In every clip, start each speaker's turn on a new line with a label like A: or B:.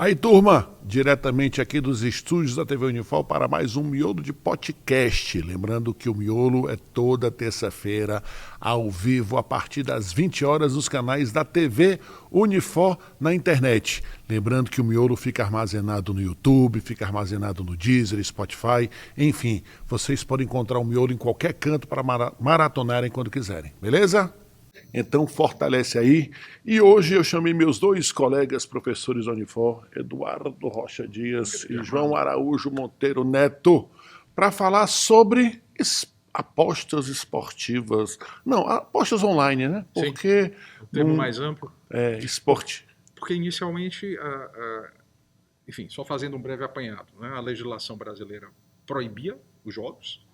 A: Aí, turma, diretamente aqui dos estúdios da TV Unifor para mais um Miolo de Podcast. Lembrando que o Miolo é toda terça-feira, ao vivo, a partir das 20 horas, nos canais da TV Unifor na internet. Lembrando que o Miolo fica armazenado no YouTube, fica armazenado no Deezer, Spotify, enfim, vocês podem encontrar o Miolo em qualquer canto para maratonarem quando quiserem, beleza? Então fortalece aí. E hoje eu chamei meus dois colegas professores da Unifor, Eduardo Rocha Dias e João Araújo Monteiro Neto, para falar sobre apostas esportivas. Não, apostas online, né? Porque
B: o termo mais amplo.
A: Esporte.
B: Porque inicialmente, enfim, só fazendo um breve apanhado, né? A legislação brasileira proibia os jogos.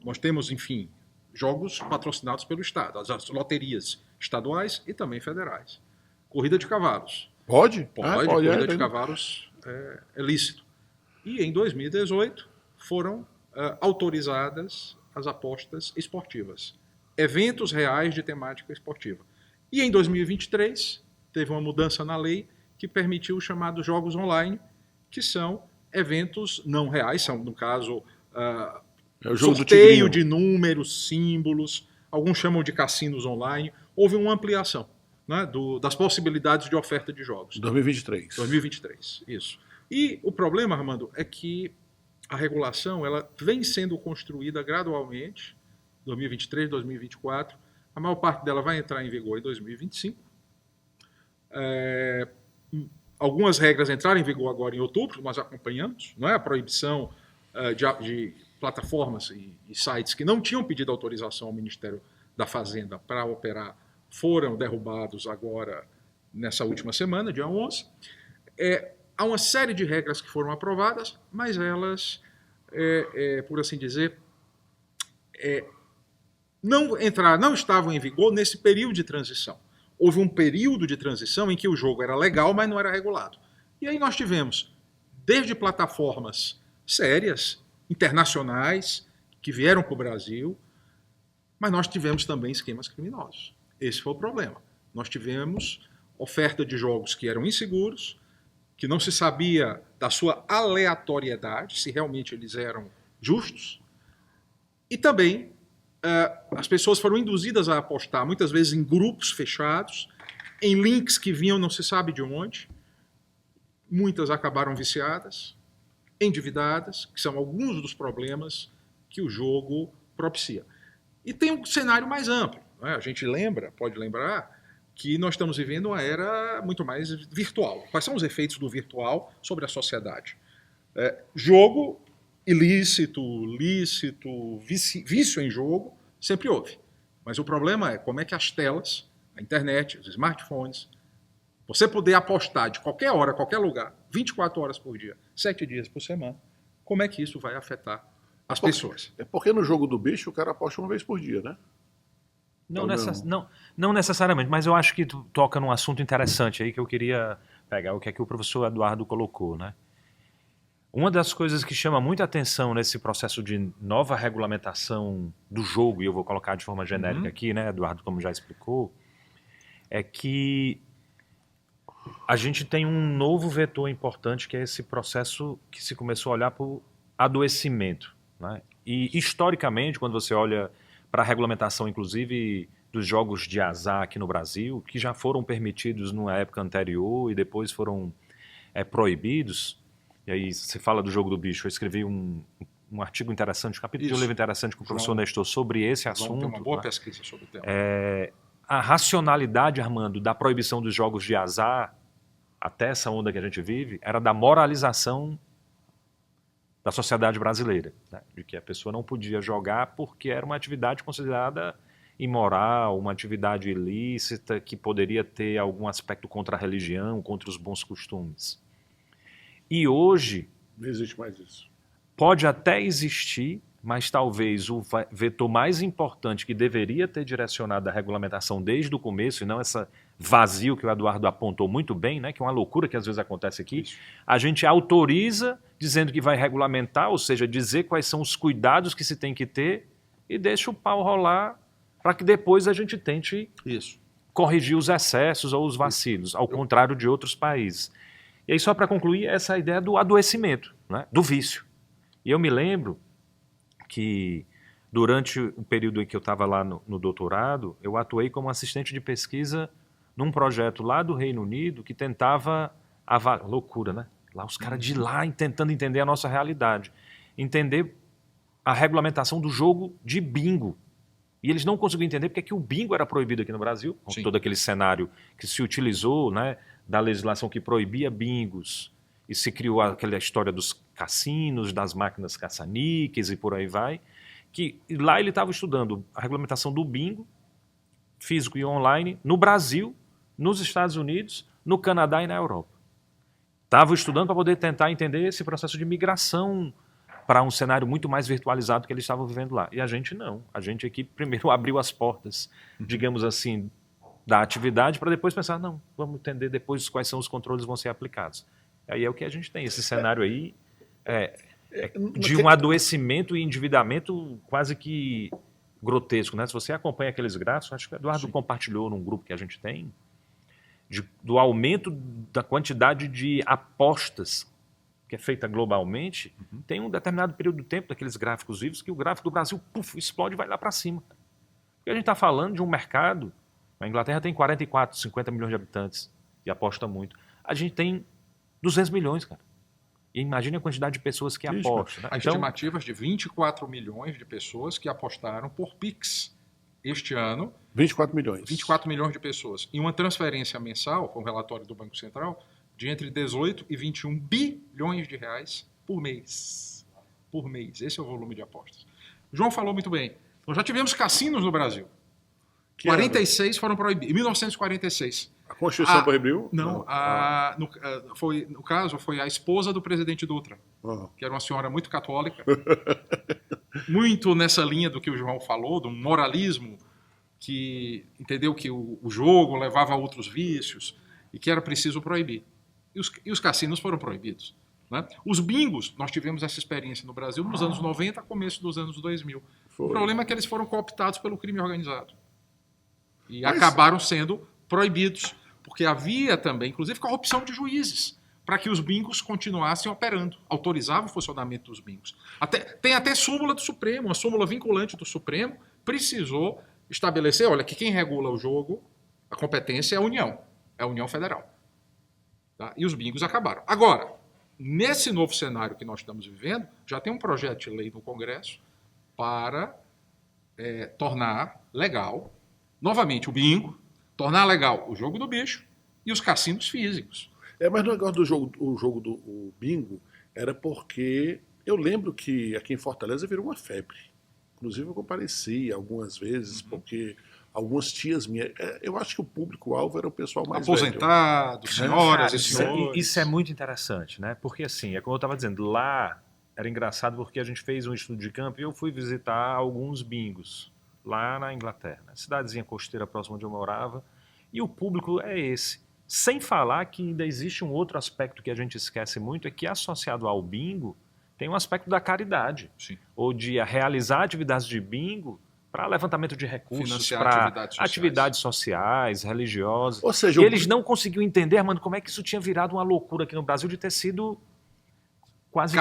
B: Nós temos, enfim, jogos patrocinados pelo Estado, as loterias estaduais e também federais. Corrida de cavalos.
A: Pode?
B: Pode, corrida de cavalos é lícito. E em 2018 foram autorizadas as apostas esportivas. Eventos reais de temática esportiva. E em 2023 teve uma mudança na lei que permitiu os chamados jogos online, que são eventos não reais, são, no caso,
A: o jogo
B: sorteio de números, símbolos, alguns chamam de cassinos online. Houve uma ampliação, né, das possibilidades de oferta de jogos.
A: 2023.
B: 2023, isso. E o problema, Armando, é que a regulação ela vem sendo construída gradualmente, 2023, 2024. A maior parte dela vai entrar em vigor em 2025. Algumas regras entraram em vigor agora em outubro, nós acompanhamos, não é? A proibição de plataformas e sites que não tinham pedido autorização ao Ministério da Fazenda para operar foram derrubados agora nessa última semana, dia 11. Há uma série de regras que foram aprovadas, mas elas, por assim dizer, não estavam em vigor nesse período de transição. Houve um período de transição em que o jogo era legal, mas não era regulado. E aí nós tivemos, desde plataformas sérias, internacionais, que vieram para o Brasil, mas nós tivemos também esquemas criminosos. Esse foi o problema. Nós tivemos oferta de jogos que eram inseguros, que não se sabia da sua aleatoriedade, se realmente eles eram justos, e também as pessoas foram induzidas a apostar, muitas vezes em grupos fechados, em links que vinham não se sabe de onde. Muitas acabaram viciadas, endividadas, que são alguns dos problemas que o jogo propicia. E tem um cenário mais amplo, né? A gente pode lembrar, que nós estamos vivendo uma era muito mais virtual. Quais são os efeitos do virtual sobre a sociedade? Jogo ilícito, lícito, vício em jogo, sempre houve. Mas o problema é como é que as telas, a internet, os smartphones, você poder apostar de qualquer hora, qualquer lugar, 24 horas por dia, 7 dias por semana, como é que isso vai afetar as pessoas?
A: É porque no jogo do bicho o cara aposta uma vez por dia, né?
C: Não necessariamente, mas eu acho que tu toca num assunto interessante aí que eu queria pegar, o que é que o professor Eduardo colocou, né? Uma das coisas que chama muita atenção nesse processo de nova regulamentação do jogo, e eu vou colocar de forma genérica aqui, né, Eduardo, como já explicou, é que a gente tem um novo vetor importante, que é esse processo que se começou a olhar para o adoecimento, né? E, historicamente, quando você olha para a regulamentação, inclusive, dos jogos de azar aqui no Brasil, que já foram permitidos numa época anterior e depois foram proibidos. E aí você fala do jogo do bicho. Eu escrevi um artigo interessante, um capítulo de um livro interessante com o professor Nestor sobre esse assunto.
B: Tem uma boa pesquisa sobre o tema.
C: A racionalidade, Armando, da proibição dos jogos de azar, até essa onda que a gente vive, era da moralização da sociedade brasileira, né? De que a pessoa não podia jogar porque era uma atividade considerada imoral, uma atividade ilícita que poderia ter algum aspecto contra a religião, contra os bons costumes. E hoje
A: não existe mais isso.
C: Pode até existir, mas talvez o vetor mais importante que deveria ter direcionado a regulamentação desde o começo, e não esse vazio que o Eduardo apontou muito bem, né, que é uma loucura que às vezes acontece aqui, isso. A gente autoriza dizendo que vai regulamentar, ou seja, dizer quais são os cuidados que se tem que ter, e deixa o pau rolar para que depois a gente tente corrigir os excessos ou os vacilos, ao contrário de outros países. E aí, só para concluir, essa ideia do adoecimento, né? Do vício. E eu me lembro que, durante o período em que eu estava lá no doutorado, eu atuei como assistente de pesquisa num projeto lá do Reino Unido que tentava... Loucura, né? Lá os caras de lá tentando entender a nossa realidade. Entender a regulamentação do jogo de bingo. E eles não conseguiam entender porque que o bingo era proibido aqui no Brasil, com todo aquele cenário que se utilizou, né, da legislação que proibia bingos, e se criou aquela história dos cassinos, das máquinas caça-níqueis e por aí vai, que lá ele estava estudando a regulamentação do bingo, físico e online, no Brasil, nos Estados Unidos, no Canadá e na Europa. Estava estudando para poder tentar entender esse processo de migração para um cenário muito mais virtualizado que eles estavam vivendo lá. E a gente não. A gente aqui primeiro abriu as portas, digamos assim, da atividade para depois pensar, não, vamos entender depois quais são os controles que vão ser aplicados. Aí é o que a gente tem, esse cenário aí de um adoecimento e endividamento quase que grotesco, né? Se você acompanha aqueles gráficos, acho que o Eduardo compartilhou num grupo que a gente tem, do aumento da quantidade de apostas que é feita globalmente, tem um determinado período de tempo daqueles gráficos vivos que o gráfico do Brasil explode e vai lá para cima. Porque a gente está falando de um mercado, a Inglaterra tem 44, 50 milhões de habitantes e aposta muito. A gente tem 200 milhões, cara. E imagine a quantidade de pessoas que apostam. Né?
B: Há estimativas de 24 milhões de pessoas que apostaram por Pix este ano.
A: 24 milhões.
B: 24 milhões de pessoas. E uma transferência mensal, com o relatório do Banco Central, de entre 18 e 21 bilhões de reais por mês. Por mês. Esse é o volume de apostas. O João falou muito bem. Nós já tivemos cassinos no Brasil. 46 foram proibidos. Em 1946.
A: A Constituição proibiu?
B: Não. No caso, foi a esposa do presidente Dutra, que era uma senhora muito católica, muito nessa linha do que o João falou, do moralismo, que entendeu que o jogo levava a outros vícios e que era preciso proibir. E os cassinos foram proibidos. Né? Os bingos, nós tivemos essa experiência no Brasil nos anos 90, começo dos anos 2000. O problema é que eles foram cooptados pelo crime organizado. E acabaram sendo proibidos, porque havia também, inclusive, corrupção de juízes, para que os bingos continuassem operando, autorizava o funcionamento dos bingos. Tem até súmula do Supremo, uma súmula vinculante do Supremo, precisou estabelecer, olha, que quem regula o jogo, a competência é a União Federal. Tá? E os bingos acabaram. Agora, nesse novo cenário que nós estamos vivendo, já tem um projeto de lei no Congresso para tornar legal, novamente, o bingo, tornar legal o jogo do bicho e os cassinos físicos.
A: Mas o negócio do jogo do bingo era porque eu lembro que aqui em Fortaleza virou uma febre. Inclusive eu compareci algumas vezes, porque algumas tias minhas... Eu acho que o público-alvo era o pessoal mais
B: aposentados, senhoras e senhores.
C: Isso é muito interessante, né? Porque assim, como eu estava dizendo, lá era engraçado porque a gente fez um estudo de campo e eu fui visitar alguns bingos lá na Inglaterra, né? Cidadezinha costeira próxima onde eu morava, e o público é esse. Sem falar que ainda existe um outro aspecto que a gente esquece muito, é que associado ao bingo tem um aspecto da caridade, ou de realizar atividades de bingo para levantamento de recursos, para atividades sociais, religiosas. Ou seja, e eles não conseguiam entender, mano, como é que isso tinha virado uma loucura aqui no Brasil de ter sido quase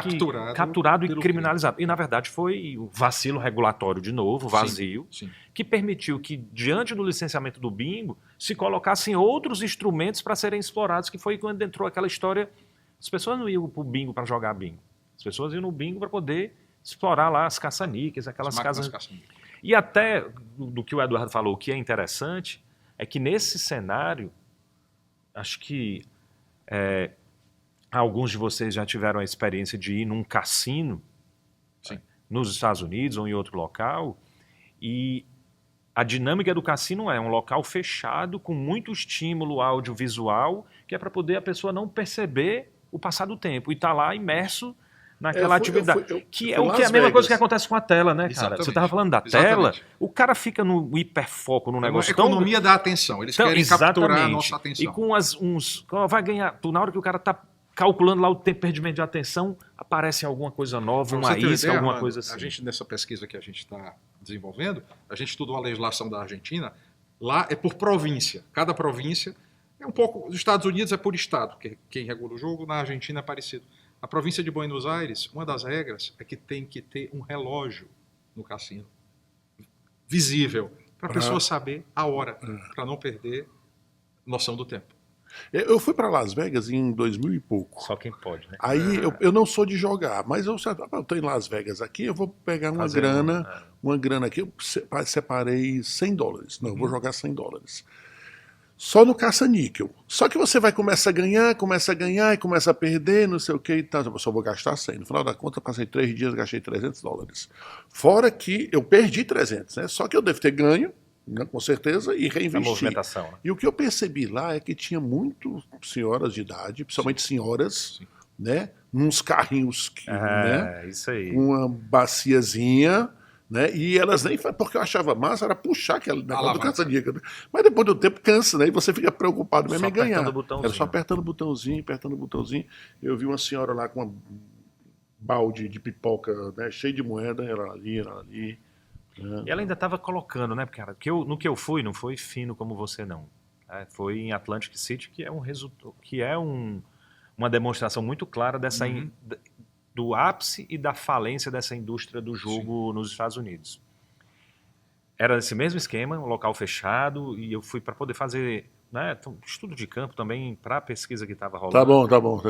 C: capturado e criminalizado. E, na verdade, foi o vacilo regulatório, de novo, vazio, que permitiu que, diante do licenciamento do bingo, se colocassem outros instrumentos para serem explorados, que foi quando entrou aquela história... As pessoas não iam para o bingo para jogar bingo. As pessoas iam no bingo para poder explorar lá as caça-níqueis, aquelas casas... E até, do que o Eduardo falou, o que é interessante é que, nesse cenário, acho que... alguns de vocês já tiveram a experiência de ir num cassino nos Estados Unidos ou em outro local, e a dinâmica do cassino é um local fechado com muito estímulo audiovisual, que é para poder a pessoa não perceber o passar do tempo e estar lá imerso naquela atividade. Que é a mesma coisa que acontece com a tela, né, cara? Exatamente. Você estava falando da tela, o cara fica no hiperfoco no negócio.
B: É uma economia da atenção, eles querem capturar a nossa atenção.
C: E com vai ganhar, na hora que o cara está calculando lá o tempo de perdimento de atenção, aparece alguma coisa nova, uma isca, alguma coisa assim.
B: A gente, nessa pesquisa que a gente está desenvolvendo, a gente estudou a legislação da Argentina. Lá é por província. Cada província é um pouco... Nos Estados Unidos é por estado, que quem regula o jogo. Na Argentina é parecido. A província de Buenos Aires, uma das regras é que tem que ter um relógio no cassino. Visível. Para a pessoa saber a hora. Para não perder noção do tempo.
A: Eu fui para Las Vegas em 2000 e pouco.
C: Só quem pode, né?
A: Aí eu não sou de jogar, mas eu estou em Las Vegas aqui, eu vou pegar uma grana aqui, eu separei $100. Não, eu vou jogar $100. Só no caça-níquel. Só que você vai começar a ganhar e começa a perder, não sei o que e tal. Eu só vou gastar 100. No final da conta, eu passei 3 dias, gastei $300. Fora que eu perdi 300, né? Só que eu devo ter ganho, né, com certeza, e reinvesti.
C: A movimentação, né?
A: E o que eu percebi lá é que tinha muito senhoras de idade, principalmente senhoras, né, nos carrinhos, né,
C: isso aí.
A: com uma baciazinha, né, e elas nem... Porque eu achava massa, era puxar aquela negócio do caça-níquel. Mas depois do tempo cansa, né, e você fica preocupado mesmo em ganhar. Era só apertando o botãozinho. Eu vi uma senhora lá com uma balde de pipoca, né, cheio de moeda, ela ali.
C: E ela ainda estava colocando, né, cara? No que eu fui, não foi fino como você, não. Foi em Atlantic City, que é uma demonstração muito clara dessa do ápice e da falência dessa indústria do jogo nos Estados Unidos. Era esse mesmo esquema, um local fechado, e eu fui para poder fazer, né, estudo de campo também para a pesquisa que estava rolando.
A: Tá bom.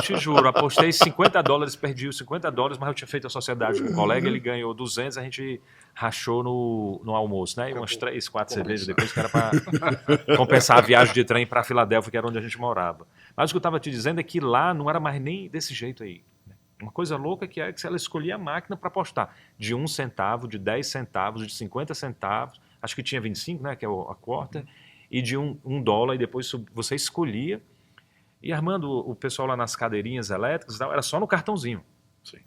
C: Te juro, apostei $50, perdi os $50, mas eu tinha feito a sociedade com um colega, ele ganhou 200, a gente rachou no almoço, né? E umas 3, 4 cervejas depois, que era para compensar a viagem de trem para Filadélfia, que era onde a gente morava. Mas o que eu estava te dizendo é que lá não era mais nem desse jeito aí. Uma coisa louca que é que ela escolhia a máquina para apostar de 1 centavo, de 10 centavos, de 50 centavos, acho que tinha 25, né? Que é a quarter, e de $1, e depois você escolhia. E Armando, o pessoal lá nas cadeirinhas elétricas, era só no cartãozinho.
A: Sim.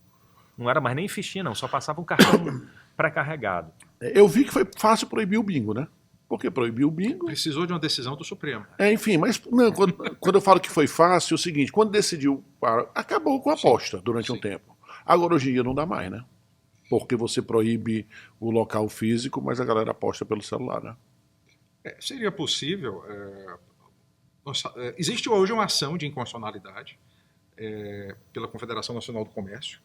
C: Não era mais nem fichinha, não, só passava um cartão pré-carregado.
A: Eu vi que foi fácil proibir o bingo, né? Porque proibir o bingo...
B: Precisou de uma decisão do Supremo.
A: Enfim, mas não, quando eu falo que foi fácil, é o seguinte, quando decidiu, acabou com a aposta durante um tempo. Agora, hoje em dia, não dá mais, né? Porque você proíbe o local físico, mas a galera aposta pelo celular, né?
B: Seria possível... existe hoje uma ação de inconstitucionalidade pela Confederação Nacional do Comércio,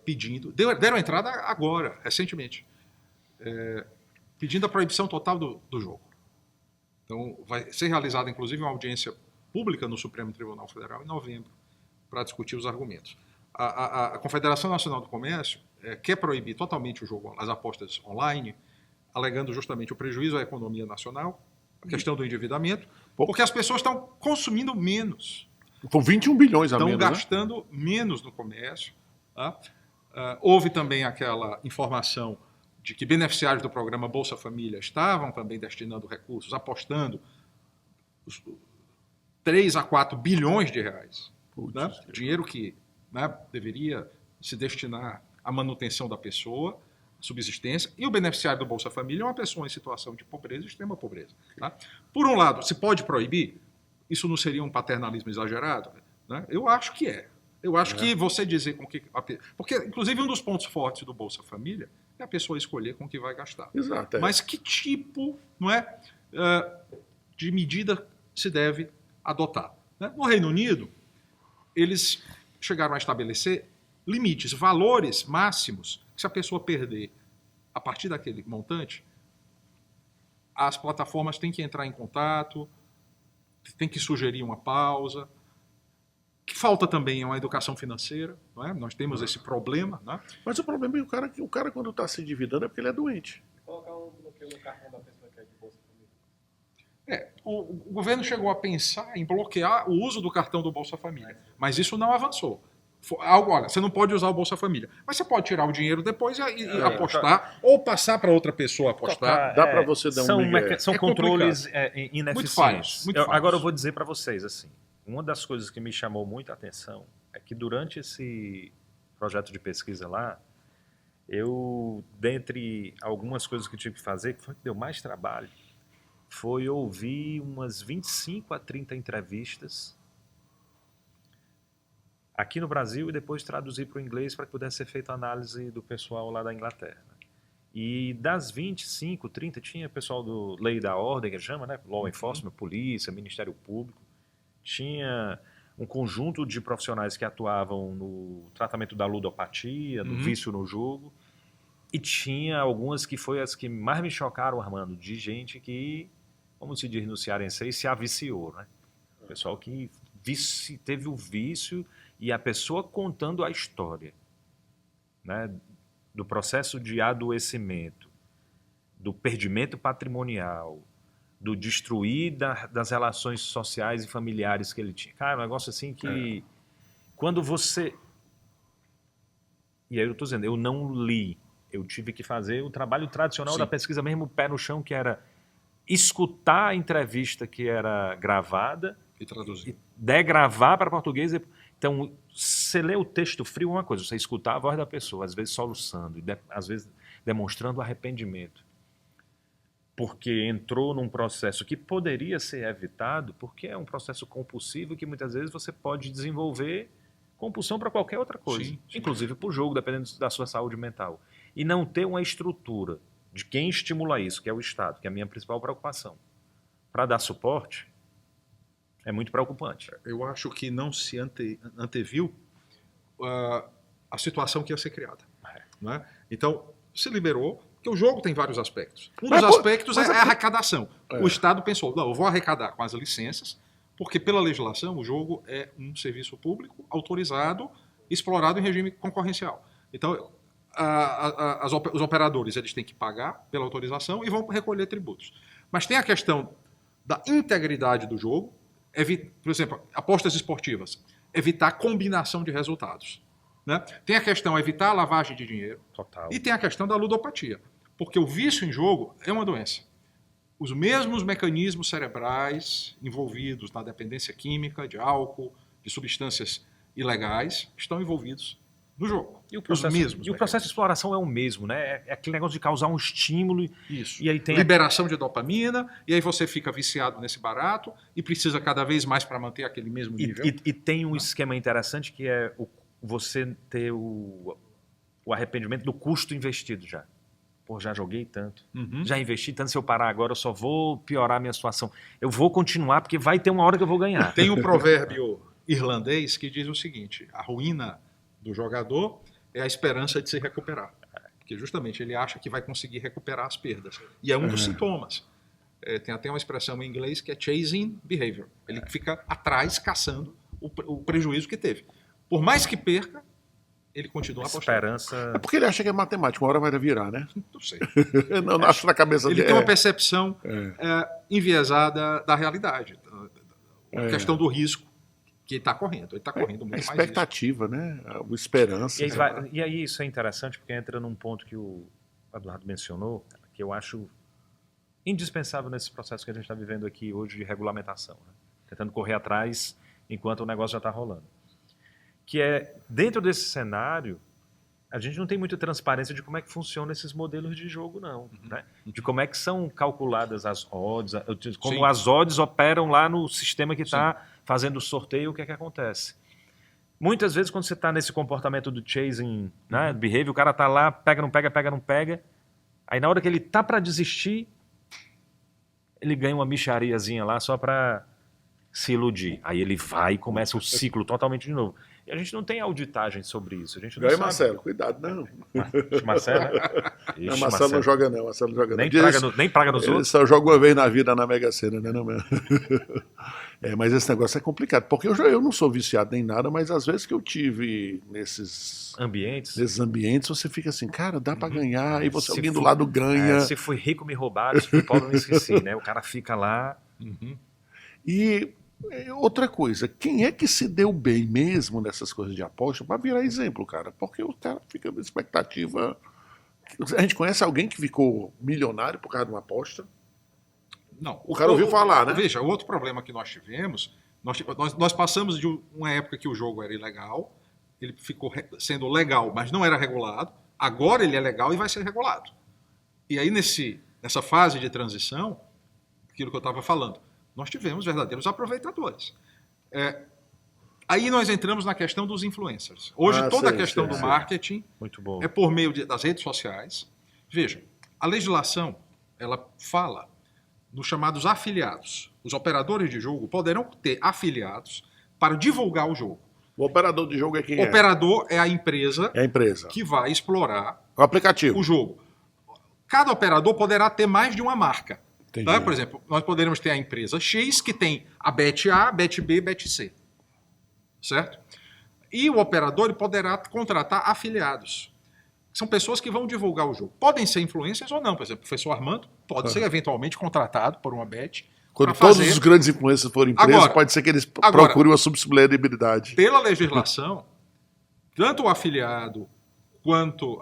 B: pedindo... Deram entrada agora, recentemente, pedindo a proibição total do jogo. Então, vai ser realizada, inclusive, uma audiência pública no Supremo Tribunal Federal em novembro, para discutir os argumentos. A Confederação Nacional do Comércio quer proibir totalmente o jogo, as apostas online, alegando justamente o prejuízo à economia nacional, a questão do endividamento, porque as pessoas estão consumindo menos.
A: Com 21 bilhões a menos,
B: estão gastando menos no comércio. Tá? Houve também aquela informação de que beneficiários do programa Bolsa Família estavam também destinando recursos, apostando 3 a 4 bilhões de reais. Né? Dinheiro que, né, deveria se destinar à manutenção da pessoa, subsistência, e o beneficiário do Bolsa Família é uma pessoa em situação de pobreza, extrema pobreza. Tá? Por um lado, se pode proibir, isso não seria um paternalismo exagerado? Né? Eu acho que é. Eu acho que você dizer com que... Porque, inclusive, um dos pontos fortes do Bolsa Família é a pessoa escolher com que vai gastar.
A: Exato.
B: Mas que tipo, não é, de medida se deve adotar? Né? No Reino Unido, eles chegaram a estabelecer limites, valores máximos, que se a pessoa perder a partir daquele montante, as plataformas têm que entrar em contato, têm que sugerir uma pausa. Que falta também uma educação financeira, não é? Nós temos esse problema. Né?
A: Mas o problema é que o cara quando está se endividando é porque ele é doente.
D: Colocar um bloqueio no cartão da pessoa que é de Bolsa Família.
B: O governo chegou a pensar em bloquear o uso do cartão do Bolsa Família, mas isso não avançou. Olha, você não pode usar o Bolsa Família, mas você pode tirar o dinheiro depois e apostar, ou passar para outra pessoa apostar.
A: Dá para você dar
C: São controles ineficientes.
B: Muito falhos.
C: Agora eu vou dizer para vocês assim. Uma das coisas que me chamou muita atenção é que durante esse projeto de pesquisa lá, eu, dentre algumas coisas que tive que fazer, que deu mais trabalho, foi ouvir umas 25 a 30 entrevistas aqui no Brasil e depois traduzir para o inglês para que pudesse ser feita a análise do pessoal lá da Inglaterra. E das 25, 30, tinha pessoal do Lei da Ordem, que chama, né? Law Enforcement, Polícia, Ministério Público. Tinha um conjunto de profissionais que atuavam no tratamento da ludopatia, no vício no jogo. E tinha algumas que foi as que mais me chocaram, Armando, de gente que, como se diz no cearense, se aviciou, né? Pessoal que teve o vício e a pessoa contando a história, né? Do processo de adoecimento, do perdimento patrimonial, do destruir das relações sociais e familiares que ele tinha. Cara, um negócio assim que quando você... E aí eu estou dizendo, eu não li, eu tive que fazer o trabalho tradicional da pesquisa mesmo, pé no chão, que era escutar a entrevista que era gravada
B: E traduzir.
C: degravar para português. Então, você lê o texto frio é uma coisa, você escutar a voz da pessoa, às vezes soluçando, e às vezes demonstrando arrependimento. Porque entrou num processo que poderia ser evitado, porque é um processo compulsivo que muitas vezes você pode desenvolver compulsão para qualquer outra coisa,
B: Sim.
C: inclusive para o jogo, dependendo da sua saúde mental. E não ter uma estrutura de quem estimula isso, que é o Estado, que é a minha principal preocupação, para dar suporte, é muito preocupante.
B: Eu acho que não se anteviu a situação que ia ser criada. Né? Então, se liberou, porque o jogo tem vários aspectos. Um dos aspectos é a arrecadação. O Estado pensou, não, eu vou arrecadar com as licenças, porque pela legislação o jogo é um serviço público autorizado, explorado em regime concorrencial. Então, os operadores eles têm que pagar pela autorização e vão recolher tributos. Mas tem a questão da integridade do jogo, por exemplo, apostas esportivas, evitar combinação de resultados. Né? Tem a questão evitar a lavagem de dinheiro.
C: Total.
B: E tem a questão da ludopatia, porque o vício em jogo é uma doença. Os mesmos mecanismos cerebrais envolvidos na dependência química, de álcool, de substâncias ilegais, estão envolvidos no jogo.
C: E o processo de exploração é o mesmo, né? É aquele negócio de causar um estímulo.
B: Isso.
C: E aí tem
B: liberação de dopamina, e aí você fica viciado nesse barato e precisa cada vez mais para manter aquele mesmo nível.
C: E tem um esquema interessante que é você ter o arrependimento do custo investido já. Pô, já joguei tanto, já investi tanto, se eu parar agora eu só vou piorar a minha situação. Eu vou continuar porque vai ter uma hora que eu vou ganhar.
B: Tem um provérbio irlandês que diz o seguinte: a ruína do jogador é a esperança de se recuperar. Porque justamente ele acha que vai conseguir recuperar as perdas. E é um dos sintomas. Tem até uma expressão em inglês que é chasing behavior. Ele fica atrás, caçando o prejuízo que teve. Por mais que perca, ele continua apostando.
C: Esperança.
A: É porque ele acha que é matemática, uma hora vai virar, né?
B: Não sei.
A: Não acho na cabeça
B: Ele
A: dele.
B: tem uma percepção enviesada da realidade. A questão do risco que ele está correndo. Ele está correndo muito mais risco.
A: Expectativa, né? A esperança.
C: E aí isso é interessante porque entra num ponto que o Eduardo mencionou, que eu acho indispensável nesse processo que a gente está vivendo aqui hoje de regulamentação. Né? Tentando correr atrás enquanto o negócio já está rolando. Que é, dentro desse cenário, a gente não tem muita transparência de como é que funcionam esses modelos de jogo, não. Né? De como é que são calculadas as odds, como
B: Sim.
C: as odds operam lá no sistema que está fazendo o sorteio, o que é que acontece. Muitas vezes, quando você está nesse comportamento do chasing, né, behavior, o cara está lá, pega, não pega, pega, não pega, aí na hora que ele tá para desistir, ele ganha uma mixariazinha lá só para se iludir. Aí ele vai e começa o ciclo totalmente de novo. E a gente não tem auditagem sobre isso. A gente não
A: Ganha
C: sabe.
A: Marcelo, cuidado, não.
C: Marcelo, né?
A: Não,
C: Ixi,
A: Marcelo não joga, não. Marcelo não joga,
C: Nem
A: não.
C: praga nos
A: Ele
C: outros.
A: só joga uma vez na vida na Mega Sena, né? Não, mas esse negócio é complicado, porque eu não sou viciado nem nada, mas às vezes que eu tive nesses
C: Ambientes.
A: ambientes, você fica assim, cara, dá pra ganhar, e você
C: Se
A: alguém do
C: for-
A: lado ganha.
C: Se foi rico, me roubaram, se foi pobre, eu me esqueci, né? O cara fica lá.
A: E outra coisa, quem é que se deu bem mesmo nessas coisas de aposta para virar exemplo, cara? Porque o cara fica com expectativa. A gente conhece alguém que ficou milionário por causa de uma aposta?
B: Não.
A: O cara ouviu falar, né?
B: Veja, o outro problema que nós tivemos, nós passamos de uma época que o jogo era ilegal, ele ficou sendo legal, mas não era regulado. Agora ele é legal e vai ser regulado. E aí, nessa fase de transição, aquilo que eu estava falando, nós tivemos verdadeiros aproveitadores. Aí nós entramos na questão dos influencers. Hoje, toda a questão do marketing
C: Muito bom.
B: é por meio das redes sociais, Veja, a legislação, ela fala nos chamados afiliados. Os operadores de jogo poderão ter afiliados para divulgar o jogo.
A: O operador de jogo é quem
B: O operador é a empresa
A: é a empresa.
B: que vai explorar
A: O aplicativo.
B: o jogo. Cada operador poderá ter mais de uma marca.
A: Entendi.
B: Tá? Por exemplo, nós poderemos ter a empresa X que tem a Bet A, Bet B, Bet C. Certo? E o operador ele poderá contratar afiliados. São pessoas que vão divulgar o jogo. Podem ser influencers ou não. Por exemplo, o professor Armando pode ser eventualmente contratado por uma Bet.
A: Quando
B: pra
A: todos
B: fazer.
A: os grandes influencers forem presos,
B: Agora-
A: pode ser que eles
B: agora-
A: procurem uma subsidiariedade.
B: Pela legislação, tanto o afiliado quanto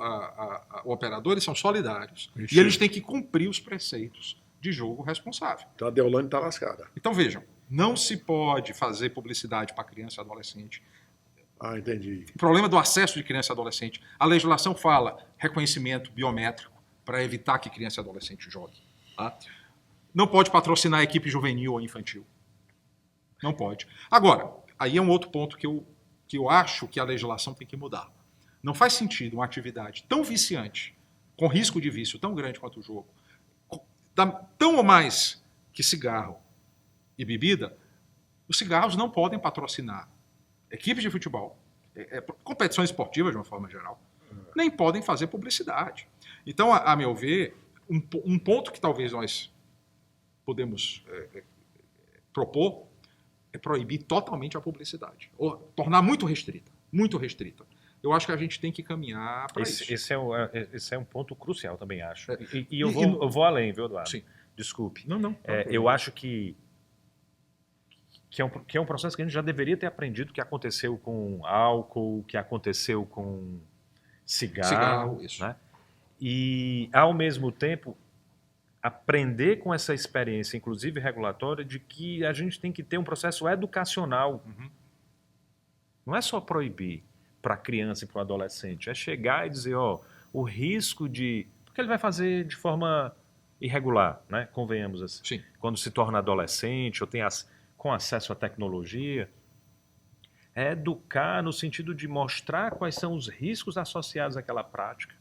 B: o operador eles são solidários.
A: Ixi.
B: E eles têm que cumprir os preceitos de jogo responsável.
A: Então a Deolane está lascada.
B: Então vejam, não se pode fazer publicidade para criança e adolescente.
A: Ah, entendi.
B: O problema do acesso de criança e adolescente, a legislação fala reconhecimento biométrico para evitar que criança e adolescente jogue. Tá? Não pode patrocinar a equipe juvenil ou infantil. Não pode. Agora, aí é um outro ponto que eu acho que a legislação tem que mudar. Não faz sentido uma atividade tão viciante, com risco de vício tão grande quanto o jogo, tão ou mais que cigarro e bebida, os cigarros não podem patrocinar equipes de futebol, competições esportivas de uma forma geral, nem podem fazer publicidade. Então, a meu ver, um ponto que talvez nós podemos propor é proibir totalmente a publicidade, ou tornar muito restrita, muito restrita. Eu acho que a gente tem que caminhar para isso.
C: Esse é um ponto crucial, também acho.
B: É.
C: E eu vou além, viu, Eduardo?
B: Sim.
C: Desculpe.
B: Não.
C: Eu acho que é um processo que a gente já deveria ter aprendido, que aconteceu com álcool, que aconteceu com cigarro,
B: isso.
C: né? E, ao mesmo tempo, aprender com essa experiência, inclusive regulatória, de que a gente tem que ter um processo educacional. Não é só proibir para a criança e para o adolescente, é chegar e dizer, o risco de... Porque ele vai fazer de forma irregular, né? Convenhamos assim.
B: Sim.
C: Quando se torna adolescente ou tem com acesso à tecnologia, é educar no sentido de mostrar quais são os riscos associados àquela prática.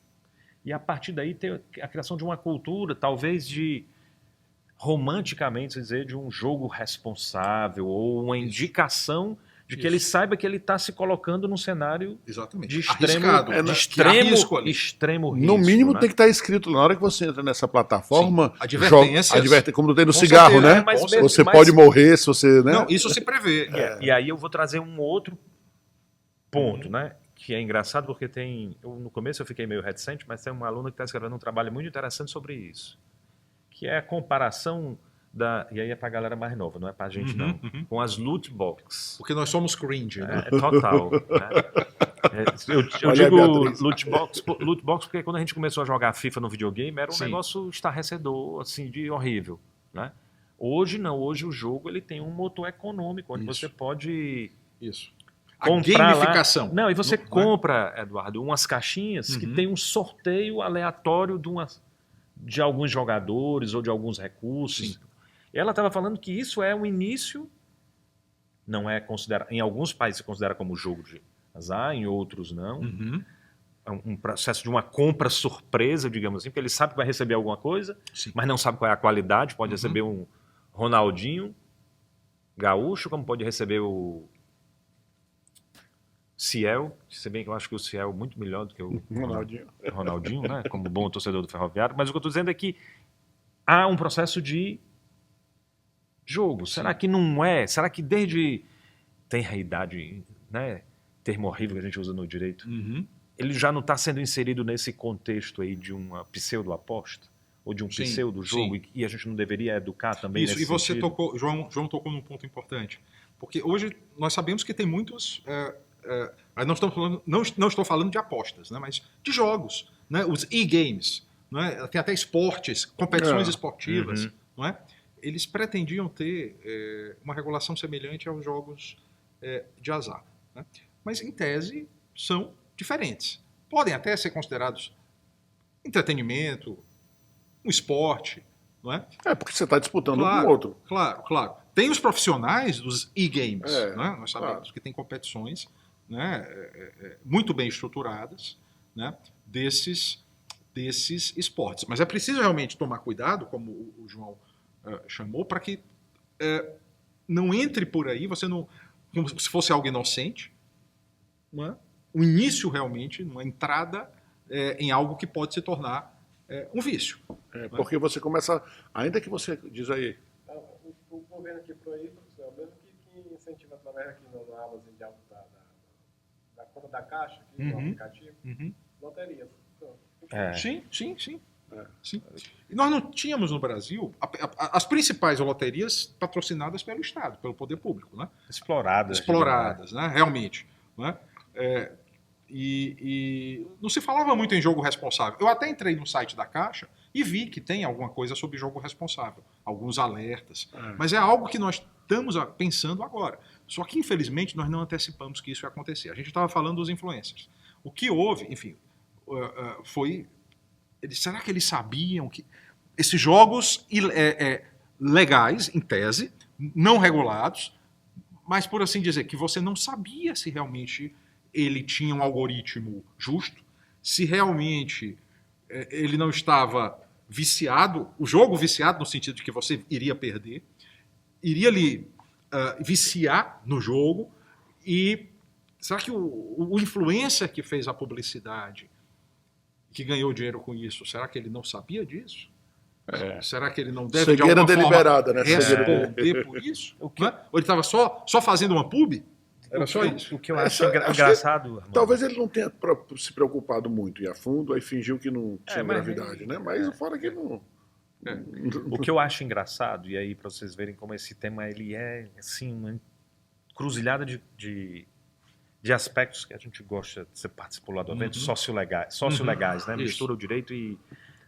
C: E a partir daí ter a criação de uma cultura, talvez de, romanticamente dizer, de um jogo responsável ou uma indicação de que ele saiba que ele está se colocando num cenário
B: Exatamente.
C: de extremo,
B: Arriscado,
C: de
B: né?
C: extremo,
B: ali.
C: extremo risco.
A: No mínimo
C: né?
A: tem que estar escrito na hora que você entra nessa plataforma.
B: Sim. Advertências.
A: Como tem no
B: Com
A: cigarro,
B: certeza,
A: né?
B: é, mas
A: Você
C: mas-
A: pode morrer se você. Né?
B: Não, isso se prevê.
C: E aí eu vou trazer um outro ponto, né? Que é engraçado porque no começo eu fiquei meio reticente, mas tem uma aluna que está escrevendo um trabalho muito interessante sobre isso, que é a comparação e aí é para a galera mais nova, não é para a gente não, com as loot boxes.
B: Porque nós somos cringe, né?
C: É total. Né? Eu
A: Olha a
C: digo
A: Beatriz.
C: loot box porque quando a gente começou a jogar FIFA no videogame era um
B: Sim.
C: negócio estarrecedor, assim, de horrível, né? Hoje não, hoje o jogo ele tem um motor econômico, onde
B: Isso.
C: você pode
B: Isso. A
C: comprar
B: gamificação.
C: lá. Não, e você
B: Não é?
C: compra, Eduardo, umas caixinhas que tem um sorteio aleatório de alguns jogadores ou de alguns recursos.
B: Sim.
C: E ela estava falando que isso é o início, não é considerado, em alguns países se considera como jogo de azar, em outros não. É um processo de uma compra surpresa, digamos assim, porque ele sabe que vai receber alguma coisa,
B: Sim.
C: mas não sabe qual é a qualidade, pode receber um Ronaldinho gaúcho, como pode receber o Ciel, se bem que eu acho que o Ciel é muito melhor do que o Ronaldinho, né? Como bom torcedor do Ferroviário, mas o que eu estou dizendo é que há um processo de jogo. Será que não é? Será que desde tem a idade, né? Termo horrível que a gente usa no direito, ele já não está sendo inserido nesse contexto aí de uma pseudo-aposta? Ou de um
B: Sim,
C: pseudo-jogo?
B: sim.
C: E a gente não deveria educar também
B: Isso,
C: nesse
B: e você
C: sentido?
B: tocou, João tocou num ponto importante. Porque hoje nós sabemos que tem muitos... não estou falando de apostas, né, mas de jogos, né, os e-games, né, tem até esportes, competições esportivas, não é? Eles pretendiam ter uma regulação semelhante aos jogos de azar, né? Mas em tese são diferentes. Podem até ser considerados entretenimento, um esporte, não é?
A: É porque você está disputando com
B: Claro,
A: o outro.
B: Claro. Tem os profissionais dos e-games, né? Nós sabemos
A: claro.
B: que tem competições, né, muito bem estruturadas, né, desses desses esportes. Mas é preciso realmente tomar cuidado, como o João chamou, para que não entre por aí, você não, como se fosse algo inocente, não é? O início realmente, uma entrada em algo que pode se tornar um vício.
A: Porque você começa, ainda que você diz aí,
D: O governo aqui proíbe, professor, mesmo que incentiva através aqui na Amazon da conta da Caixa, aqui, no aplicativo, loterias.
B: Sim. Sim. E nós não tínhamos no Brasil as principais loterias patrocinadas pelo Estado, pelo poder público, né? Exploradas, né? Realmente. Né? E não se falava muito em jogo responsável. Eu até entrei no site da Caixa e vi que tem alguma coisa sobre jogo responsável, alguns alertas. Mas é algo que nós estamos pensando agora. Só que, infelizmente, nós não antecipamos que isso ia acontecer. A gente estava falando dos influencers. O que houve, enfim, foi... Será que eles sabiam que esses jogos legais, em tese, não regulados, mas, por assim dizer, que você não sabia se realmente ele tinha um algoritmo justo, se realmente ele não estava viciado, o jogo viciado no sentido de que você iria perder, iria lhe viciar no jogo, e será que o influencer que fez a publicidade, que ganhou dinheiro com isso, será que ele não sabia disso? Será que ele não deve, de alguma
A: deliberada,
B: forma,
A: né?
B: responder por isso? Ou ele estava só fazendo uma pub? Era só isso.
C: O que eu acho engraçado...
A: Talvez ele não tenha se preocupado muito, ir a fundo, aí fingiu que não tinha gravidade, né? Mas fora que não...
C: O que eu acho engraçado, e aí para vocês verem como esse tema ele é assim, uma encruzilhada de aspectos que a gente gosta de ser participar lá do evento, sociolegais, né? Mistura o direito e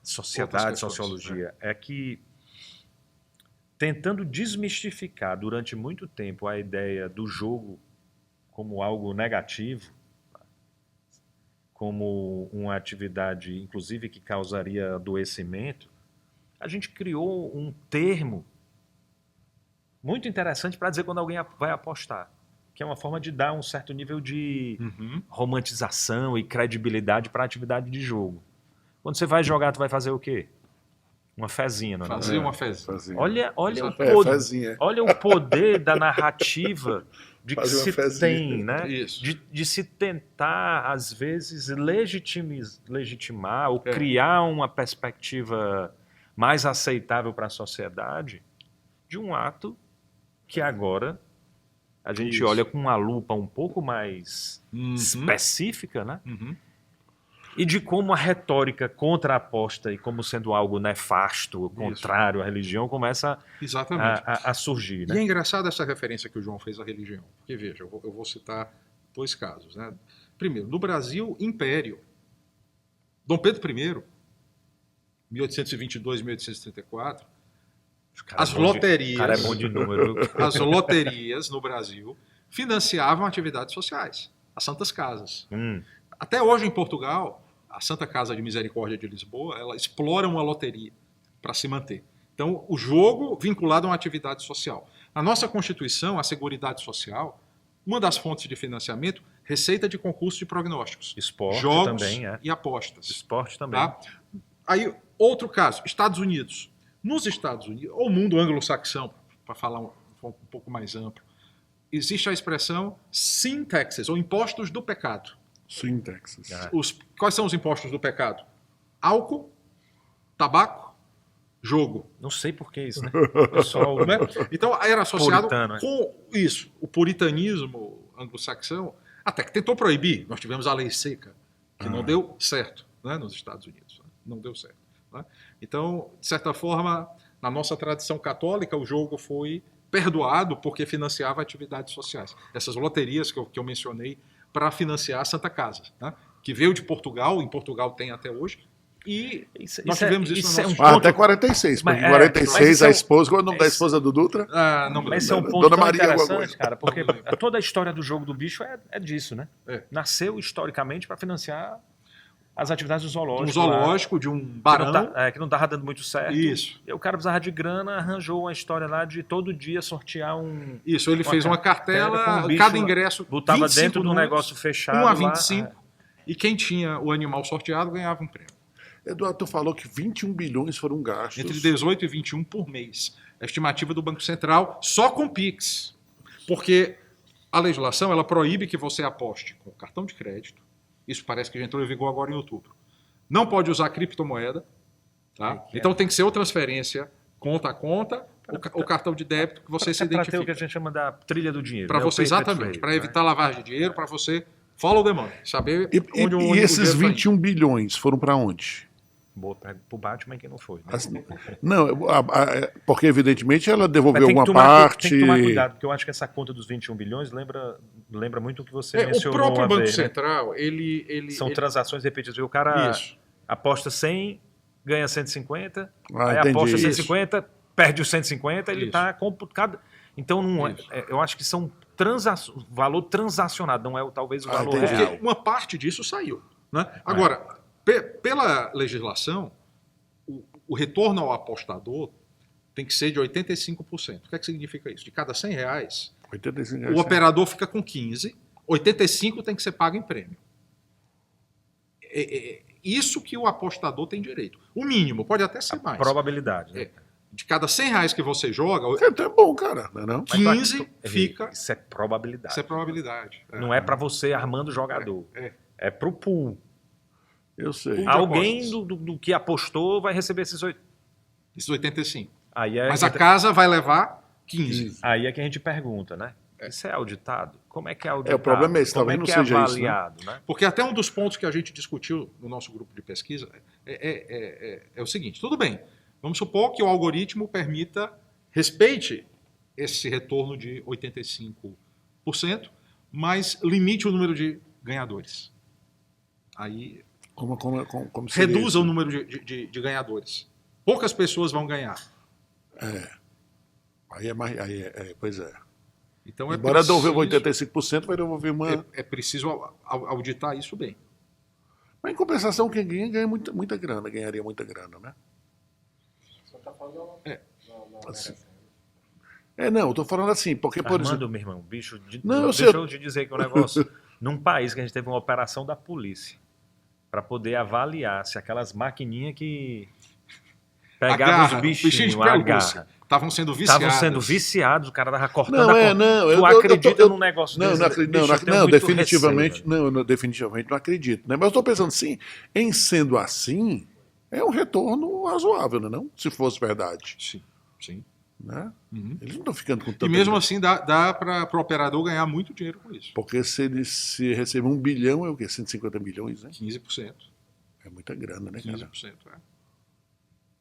C: sociedade, sociologia. É que, tentando desmistificar durante muito tempo a ideia do jogo como algo negativo, como uma atividade, inclusive, que causaria adoecimento, a gente criou um termo muito interessante para dizer quando alguém vai apostar, que é uma forma de dar um certo nível de romantização e credibilidade para a atividade de jogo. Quando você vai jogar, tu vai fazer o quê? Uma fezinha, não é?
B: Fazer uma fezinha.
C: Olha o poder da narrativa de que se tem, né? De se tentar, às vezes, legitimar ou criar uma perspectiva mais aceitável para a sociedade de um ato que agora a gente olha com uma lupa um pouco mais específica, né? E de como a retórica contra a aposta e como sendo algo nefasto, contrário à religião, começa a surgir. Né?
B: E é engraçado essa referência que o João fez à religião. Porque, veja, eu vou citar 2 casos. Né? Primeiro, no Brasil, Império. Dom Pedro I, 1822, 1834, as loterias...
C: cara é bom de número.
B: As loterias no Brasil financiavam atividades sociais. As Santas Casas. Até hoje, em Portugal, a Santa Casa de Misericórdia de Lisboa, ela explora uma loteria para se manter. Então, o jogo vinculado a uma atividade social. Na nossa Constituição, a Seguridade Social, uma das fontes de financiamento, receita de concurso de prognósticos.
C: Esporte
B: jogos
C: também,
B: e apostas.
C: Esporte também.
B: Tá? Aí, outro caso, Estados Unidos. Nos Estados Unidos, ou mundo anglo-saxão, para falar um pouco mais amplo, existe a expressão sin taxes, ou impostos do pecado.
A: Sin taxes.
B: Quais são os impostos do pecado? Álcool, tabaco, jogo.
C: Não sei por que isso, né?
B: Pessoal, né? Então era associado
C: Puritano,
B: com isso, o puritanismo anglo-saxão, até que tentou proibir. Nós tivemos a lei seca, que não deu certo, né, nos Estados Unidos. Não deu certo. Né? Então, de certa forma, na nossa tradição católica, o jogo foi perdoado porque financiava atividades sociais. Essas loterias que eu mencionei para financiar a Santa Casa, né? Que veio de Portugal, em Portugal tem até hoje, e nós tivemos isso no nosso...
A: Até 46, porque em 46 a esposa, qual é o nome da esposa do Dutra?
C: Mas esse é um ponto tão interessante, cara, porque toda a história do jogo do bicho é disso, né? Nasceu historicamente para financiar as atividades do zoológico.
B: Um zoológico, de um barão.
C: Que não estava dando muito certo.
B: Isso.
C: E o cara precisava de grana, arranjou uma história lá de todo dia sortear um...
B: Isso, ele fez uma cartela, cada ingresso...
C: Botava dentro de um negócio fechado
B: 1 a 25, e quem tinha o animal sorteado ganhava um prêmio.
A: Eduardo, tu falou que 21 bilhões foram gastos.
B: Entre 18 e 21 por mês. A estimativa do Banco Central só com Pix. Porque a legislação ela proíbe que você aposte com cartão de crédito. Isso parece que já entrou em vigor agora em outubro. Não pode usar criptomoeda. Tá? Então tem que ser ou transferência conta a conta, ou cartão de débito que você se identifica.
C: Para ter o que a gente chama da trilha do dinheiro.
B: Para
C: né?
B: você, exatamente. Para evitar lavagem de dinheiro, para você follow the money. Saber onde
A: E esses 21 bilhões foram para onde?
C: Boa, para o Batman que não foi. Né?
A: Assim, não, porque evidentemente ela devolveu alguma
C: Tem
A: parte.
C: que tomar cuidado, porque eu acho que essa conta dos 21 bilhões lembra muito o que você mencionou.
B: O próprio
C: uma
B: Banco
C: vez,
B: Central,
C: né? São transações repetidas. O cara aposta 100, ganha 150, aí
A: entendi.
C: Aposta 150, perde os 150, ele está complicado. Então, eu acho que são valor transacionado, não é talvez o valor real.
B: Porque uma parte disso saiu. Né? Agora, pela legislação, o retorno ao apostador tem que ser de 85%. O que é que significa isso? De cada R$100,
A: 85
B: o operador fica com 15, 85 tem que ser pago em prêmio. Isso que o apostador tem direito. O mínimo, pode até ser mais.
C: Probabilidade. Né?
B: De cada R$100 que você joga,
A: é até bom, cara, não?
B: 15 fica...
C: Isso é probabilidade.
B: Isso é probabilidade.
C: Não é para você armando o jogador. É para o pool.
A: Eu sei.
C: Alguém do que apostou vai receber esses
B: 85.
C: Mas
B: a casa vai levar 15.
C: Aí é que a gente pergunta, né? Isso é auditado? Como é que é auditado?
A: O problema é esse,
C: como
A: talvez
C: é
A: não
C: que
A: seja
C: avaliado,
A: isso, né?
B: Porque até um dos pontos que a gente discutiu no nosso grupo de pesquisa é o seguinte, tudo bem, vamos supor que o algoritmo respeite esse retorno de 85%, mas limite o número de ganhadores. Aí...
A: Como
B: reduza o número de ganhadores. Poucas pessoas vão ganhar.
A: Pois é.
B: Então
A: embora devolver 85%, vai devolver uma...
B: É preciso auditar isso bem.
A: Mas em compensação, quem ganha muita grana, ganharia muita grana, né?
D: Só está falando
A: assim. Não, eu estou falando assim, porque, por exemplo...
C: meu irmão, bicho,
A: deixa
C: eu te dizer que o negócio... Num país que a gente teve uma operação da polícia para poder avaliar se aquelas maquininhas que pegavam os bichinhos,
B: estavam sendo viciados.
C: O cara estava cortando a conta. Tu acredita num negócio desse?
A: Definitivamente não acredito. Né? Mas eu estou pensando assim, em sendo assim, é um retorno razoável, não? Se fosse verdade.
B: Sim.
A: Né? Eles não estão ficando com tanto.
B: E mesmo assim dá para o operador ganhar muito dinheiro com isso.
A: Porque se receber 1 bilhão, é o quê? 150 milhões, né?
B: 15%.
A: É muita grana, né, cara?
B: 15%,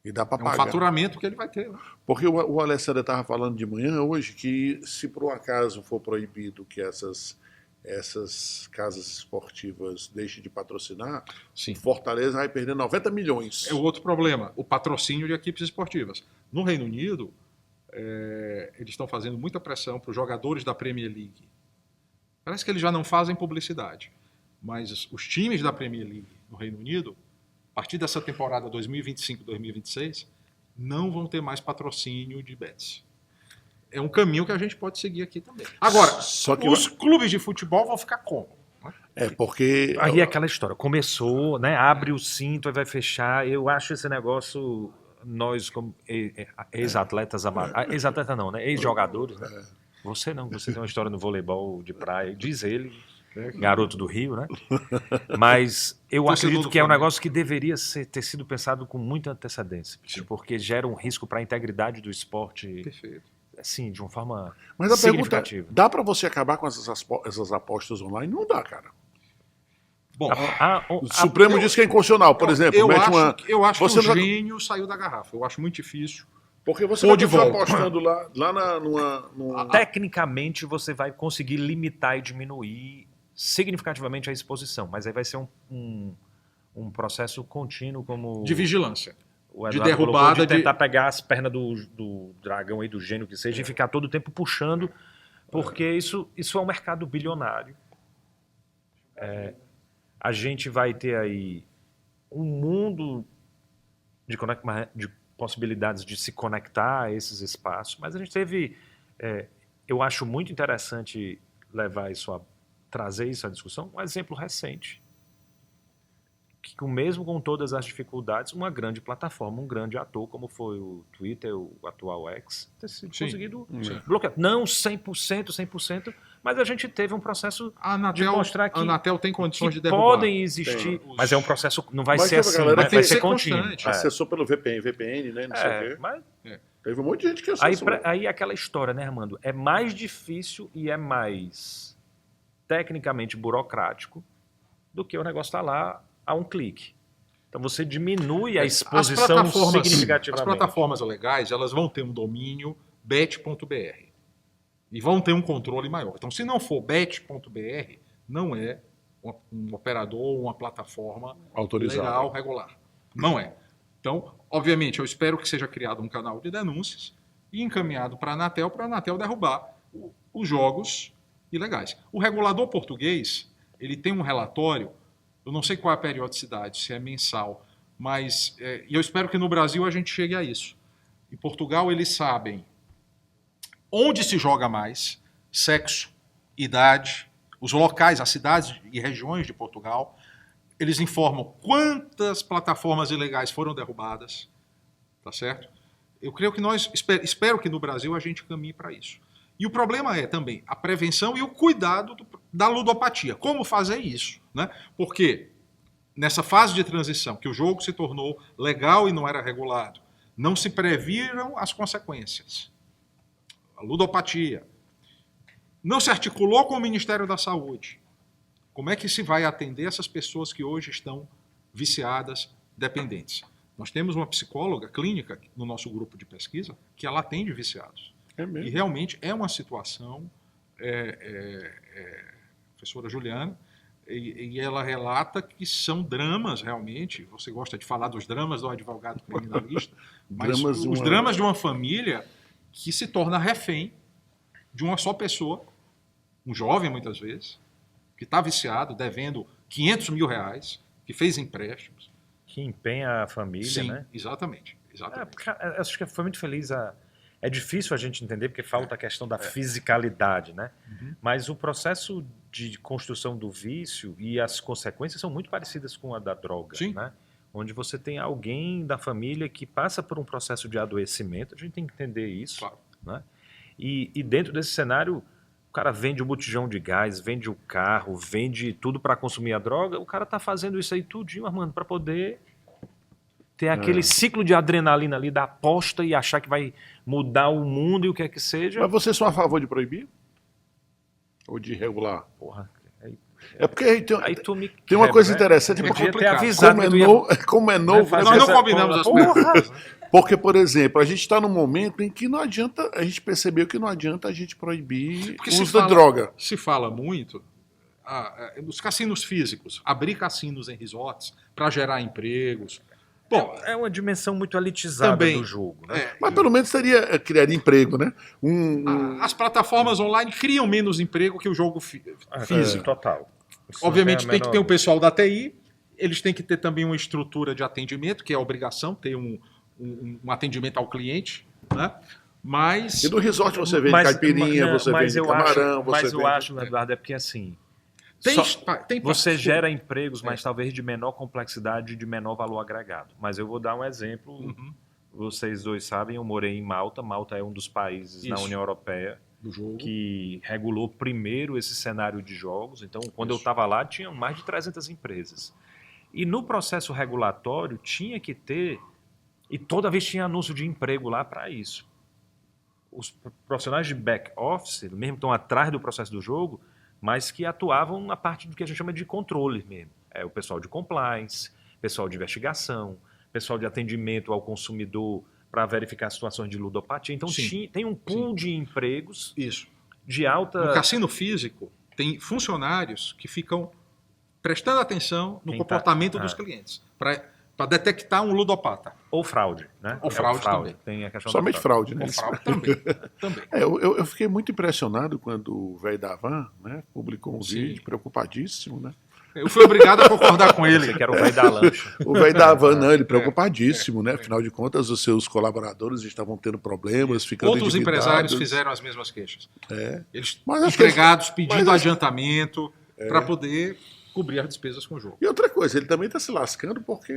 A: E dá para pagar.
B: É um faturamento que ele vai ter. Né?
A: Porque o Alessandro estava falando de manhã hoje que se por um acaso for proibido que essas casas esportivas deixem de patrocinar, Fortaleza vai perder 90 milhões.
B: É o outro problema, o patrocínio de equipes esportivas. No Reino Unido, eles estão fazendo muita pressão para os jogadores da Premier League. Parece que eles já não fazem publicidade, mas os times da Premier League no Reino Unido, a partir dessa temporada 2025-2026, não vão ter mais patrocínio de bets. É um caminho que a gente pode seguir aqui também. Agora, os clubes de futebol vão ficar como?
A: Porque...
C: Aí é aquela história, começou, né, abre o cinto, aí vai fechar, eu acho esse negócio... Nós, como ex-atletas, ex-atleta não, né? Ex-jogadores, né? Você tem uma história no voleibol de praia, diz ele, garoto do Rio, né? Mas eu acredito que é um negócio que deveria ter sido pensado com muita antecedência, porque gera um risco para a integridade do esporte.
B: Perfeito.
C: Assim, de uma forma
A: Mas a
C: significativa.
A: Pergunta, dá para você acabar com essas apostas online? Não dá, cara.
B: Bom,
A: o Supremo diz que é inconstitucional, por exemplo.
B: Eu acho que o gênio saiu da garrafa. Eu acho muito difícil.
A: Porque você vai estar apostando numa...
C: Tecnicamente, você vai conseguir limitar e diminuir significativamente a exposição, mas aí vai ser um processo contínuo como...
B: De vigilância.
C: De derrubada. De tentar pegar as pernas do dragão aí, do gênio que seja, e ficar todo o tempo puxando, porque isso é um mercado bilionário. A gente vai ter aí um mundo de possibilidades de se conectar a esses espaços, mas a gente teve, eu acho muito interessante trazer isso à discussão, um exemplo recente. que mesmo com todas as dificuldades, uma grande plataforma, um grande ator, como foi o Twitter, o atual X, ter sido conseguido bloquear. Não 100%, mas a gente teve um processo de mostrar que
B: a Anatel tem condições de derrubar.
C: Podem existir, mas é um processo, não vai ser assim,
A: galera,
C: né? Vai ser contínuo.
A: Acessou pelo VPN, né? Não sei o quê.
C: Mas...
A: Teve um monte de gente que acessou.
C: Aí aquela história, né, Armando? É mais difícil e é mais tecnicamente burocrático do que o negócio estar lá a um clique. Então você diminui a exposição significativamente.
B: As plataformas legais, elas vão ter um domínio bet.br e vão ter um controle maior. Então, se não for bet.br, não é um operador, uma plataforma
A: autorizada,
B: legal, regular. Não é. Então, obviamente, eu espero que seja criado um canal de denúncias e encaminhado para a Anatel derrubar os jogos ilegais. O regulador português, ele tem um relatório, eu não sei qual é a periodicidade, se é mensal, mas e eu espero que no Brasil a gente chegue a isso. Em Portugal, eles sabem onde se joga mais, sexo, idade, os locais, as cidades e regiões de Portugal. Eles informam quantas plataformas ilegais foram derrubadas, tá certo? Eu creio que espero que no Brasil a gente caminhe para isso. E o problema é também a prevenção e o cuidado da ludopatia. Como fazer isso, né? Porque nessa fase de transição, que o jogo se tornou legal e não era regulado, não se previram as consequências. A ludopatia. Não se articulou com o Ministério da Saúde. Como é que se vai atender essas pessoas que hoje estão viciadas, dependentes? Nós temos uma psicóloga clínica no nosso grupo de pesquisa que ela atende viciados.
A: É mesmo?
B: E realmente é uma situação, professora Juliana, e ela relata que são dramas realmente, você gosta de falar dos dramas do advogado criminalista, mas os dramas de uma família que se torna refém de uma só pessoa, um jovem muitas vezes, que está viciado, devendo 500 mil reais, que fez empréstimos.
C: Que empenha a família,
B: Sim,
C: né?
B: Exatamente.
C: Acho que foi muito feliz. É difícil a gente entender, porque falta a questão da fisicalidade, né?
B: Uhum.
C: Mas o processo de construção do vício e as consequências são muito parecidas com a da droga,
B: Sim.
C: né? Onde você tem alguém da família que passa por um processo de adoecimento, a gente tem que entender isso,
B: Claro.
C: né? E dentro desse cenário, o cara vende o botijão de gás, vende o carro, vende tudo para consumir a droga, o cara tá fazendo isso aí tudinho, Armando, para poder ter aquele ciclo de adrenalina ali da aposta e achar que vai mudar o mundo e o que é que seja.
A: Mas vocês são a favor de proibir? Ou de regular?
C: Porra,
A: É porque aí tem uma coisa interessante.
C: Eu
A: Porque
C: podia ter avisado
A: como é novo,
B: Nós não combinamos as coisas.
A: Porque, por exemplo, a gente está num momento em que não adianta, a gente percebeu que não adianta a gente proibir o uso da droga.
B: Se fala muito nos cassinos físicos, abrir cassinos em resorts para gerar empregos. Bom,
C: é uma dimensão muito elitizada
B: também,
C: do jogo, né?
A: Mas pelo menos criaria emprego, né?
B: As plataformas online criam menos emprego que o jogo físico.
C: Total. Isso
B: Obviamente tem que ter o pessoal da TI, eles têm que ter também uma estrutura de atendimento, que é a obrigação, ter um atendimento ao cliente, né? Mas...
A: E no resort você vende caipirinha, você vende camarão,
C: Mas eu acho, Eduardo, é porque assim... Você gera empregos, mas talvez de menor complexidade e de menor valor agregado. Mas eu vou dar um exemplo. Vocês dois sabem, eu morei em Malta. Malta é um dos países na União Europeia
B: do jogo
C: que regulou primeiro esse cenário de jogos. Então, quando eu estava lá, tinha mais de 300 empresas. E no processo regulatório tinha que ter... E toda vez tinha anúncio de emprego lá para isso. Os profissionais de back-office, mesmo que estão atrás do processo do jogo, mas que atuavam na parte do que a gente chama de controle mesmo. É o pessoal de compliance, pessoal de investigação, pessoal de atendimento ao consumidor para verificar situações de ludopatia. Então tem um pool de empregos de alta...
B: No cassino físico, tem funcionários que ficam prestando atenção no comportamento dos clientes, para detectar um ludopata.
C: Ou fraude, né?
B: Ou fraude também.
C: Tem a questão
A: somente fraude, né?
B: Ou fraude também.
A: Eu fiquei muito impressionado quando o velho da Van, né, publicou um vídeo preocupadíssimo, né?
B: Eu fui obrigado a concordar com ele.
C: Você que era o velho da lancha.
A: O velho da Van, não, ele preocupadíssimo, né? Afinal de contas, os seus colaboradores estavam tendo problemas, ficando
B: Outros
A: endividados.
B: empresários fizeram as mesmas queixas.
A: É.
B: Eles
A: Mas
B: empregados pedindo adiantamento para poder... cobrir as despesas com o jogo.
A: E outra coisa, ele também está se lascando porque,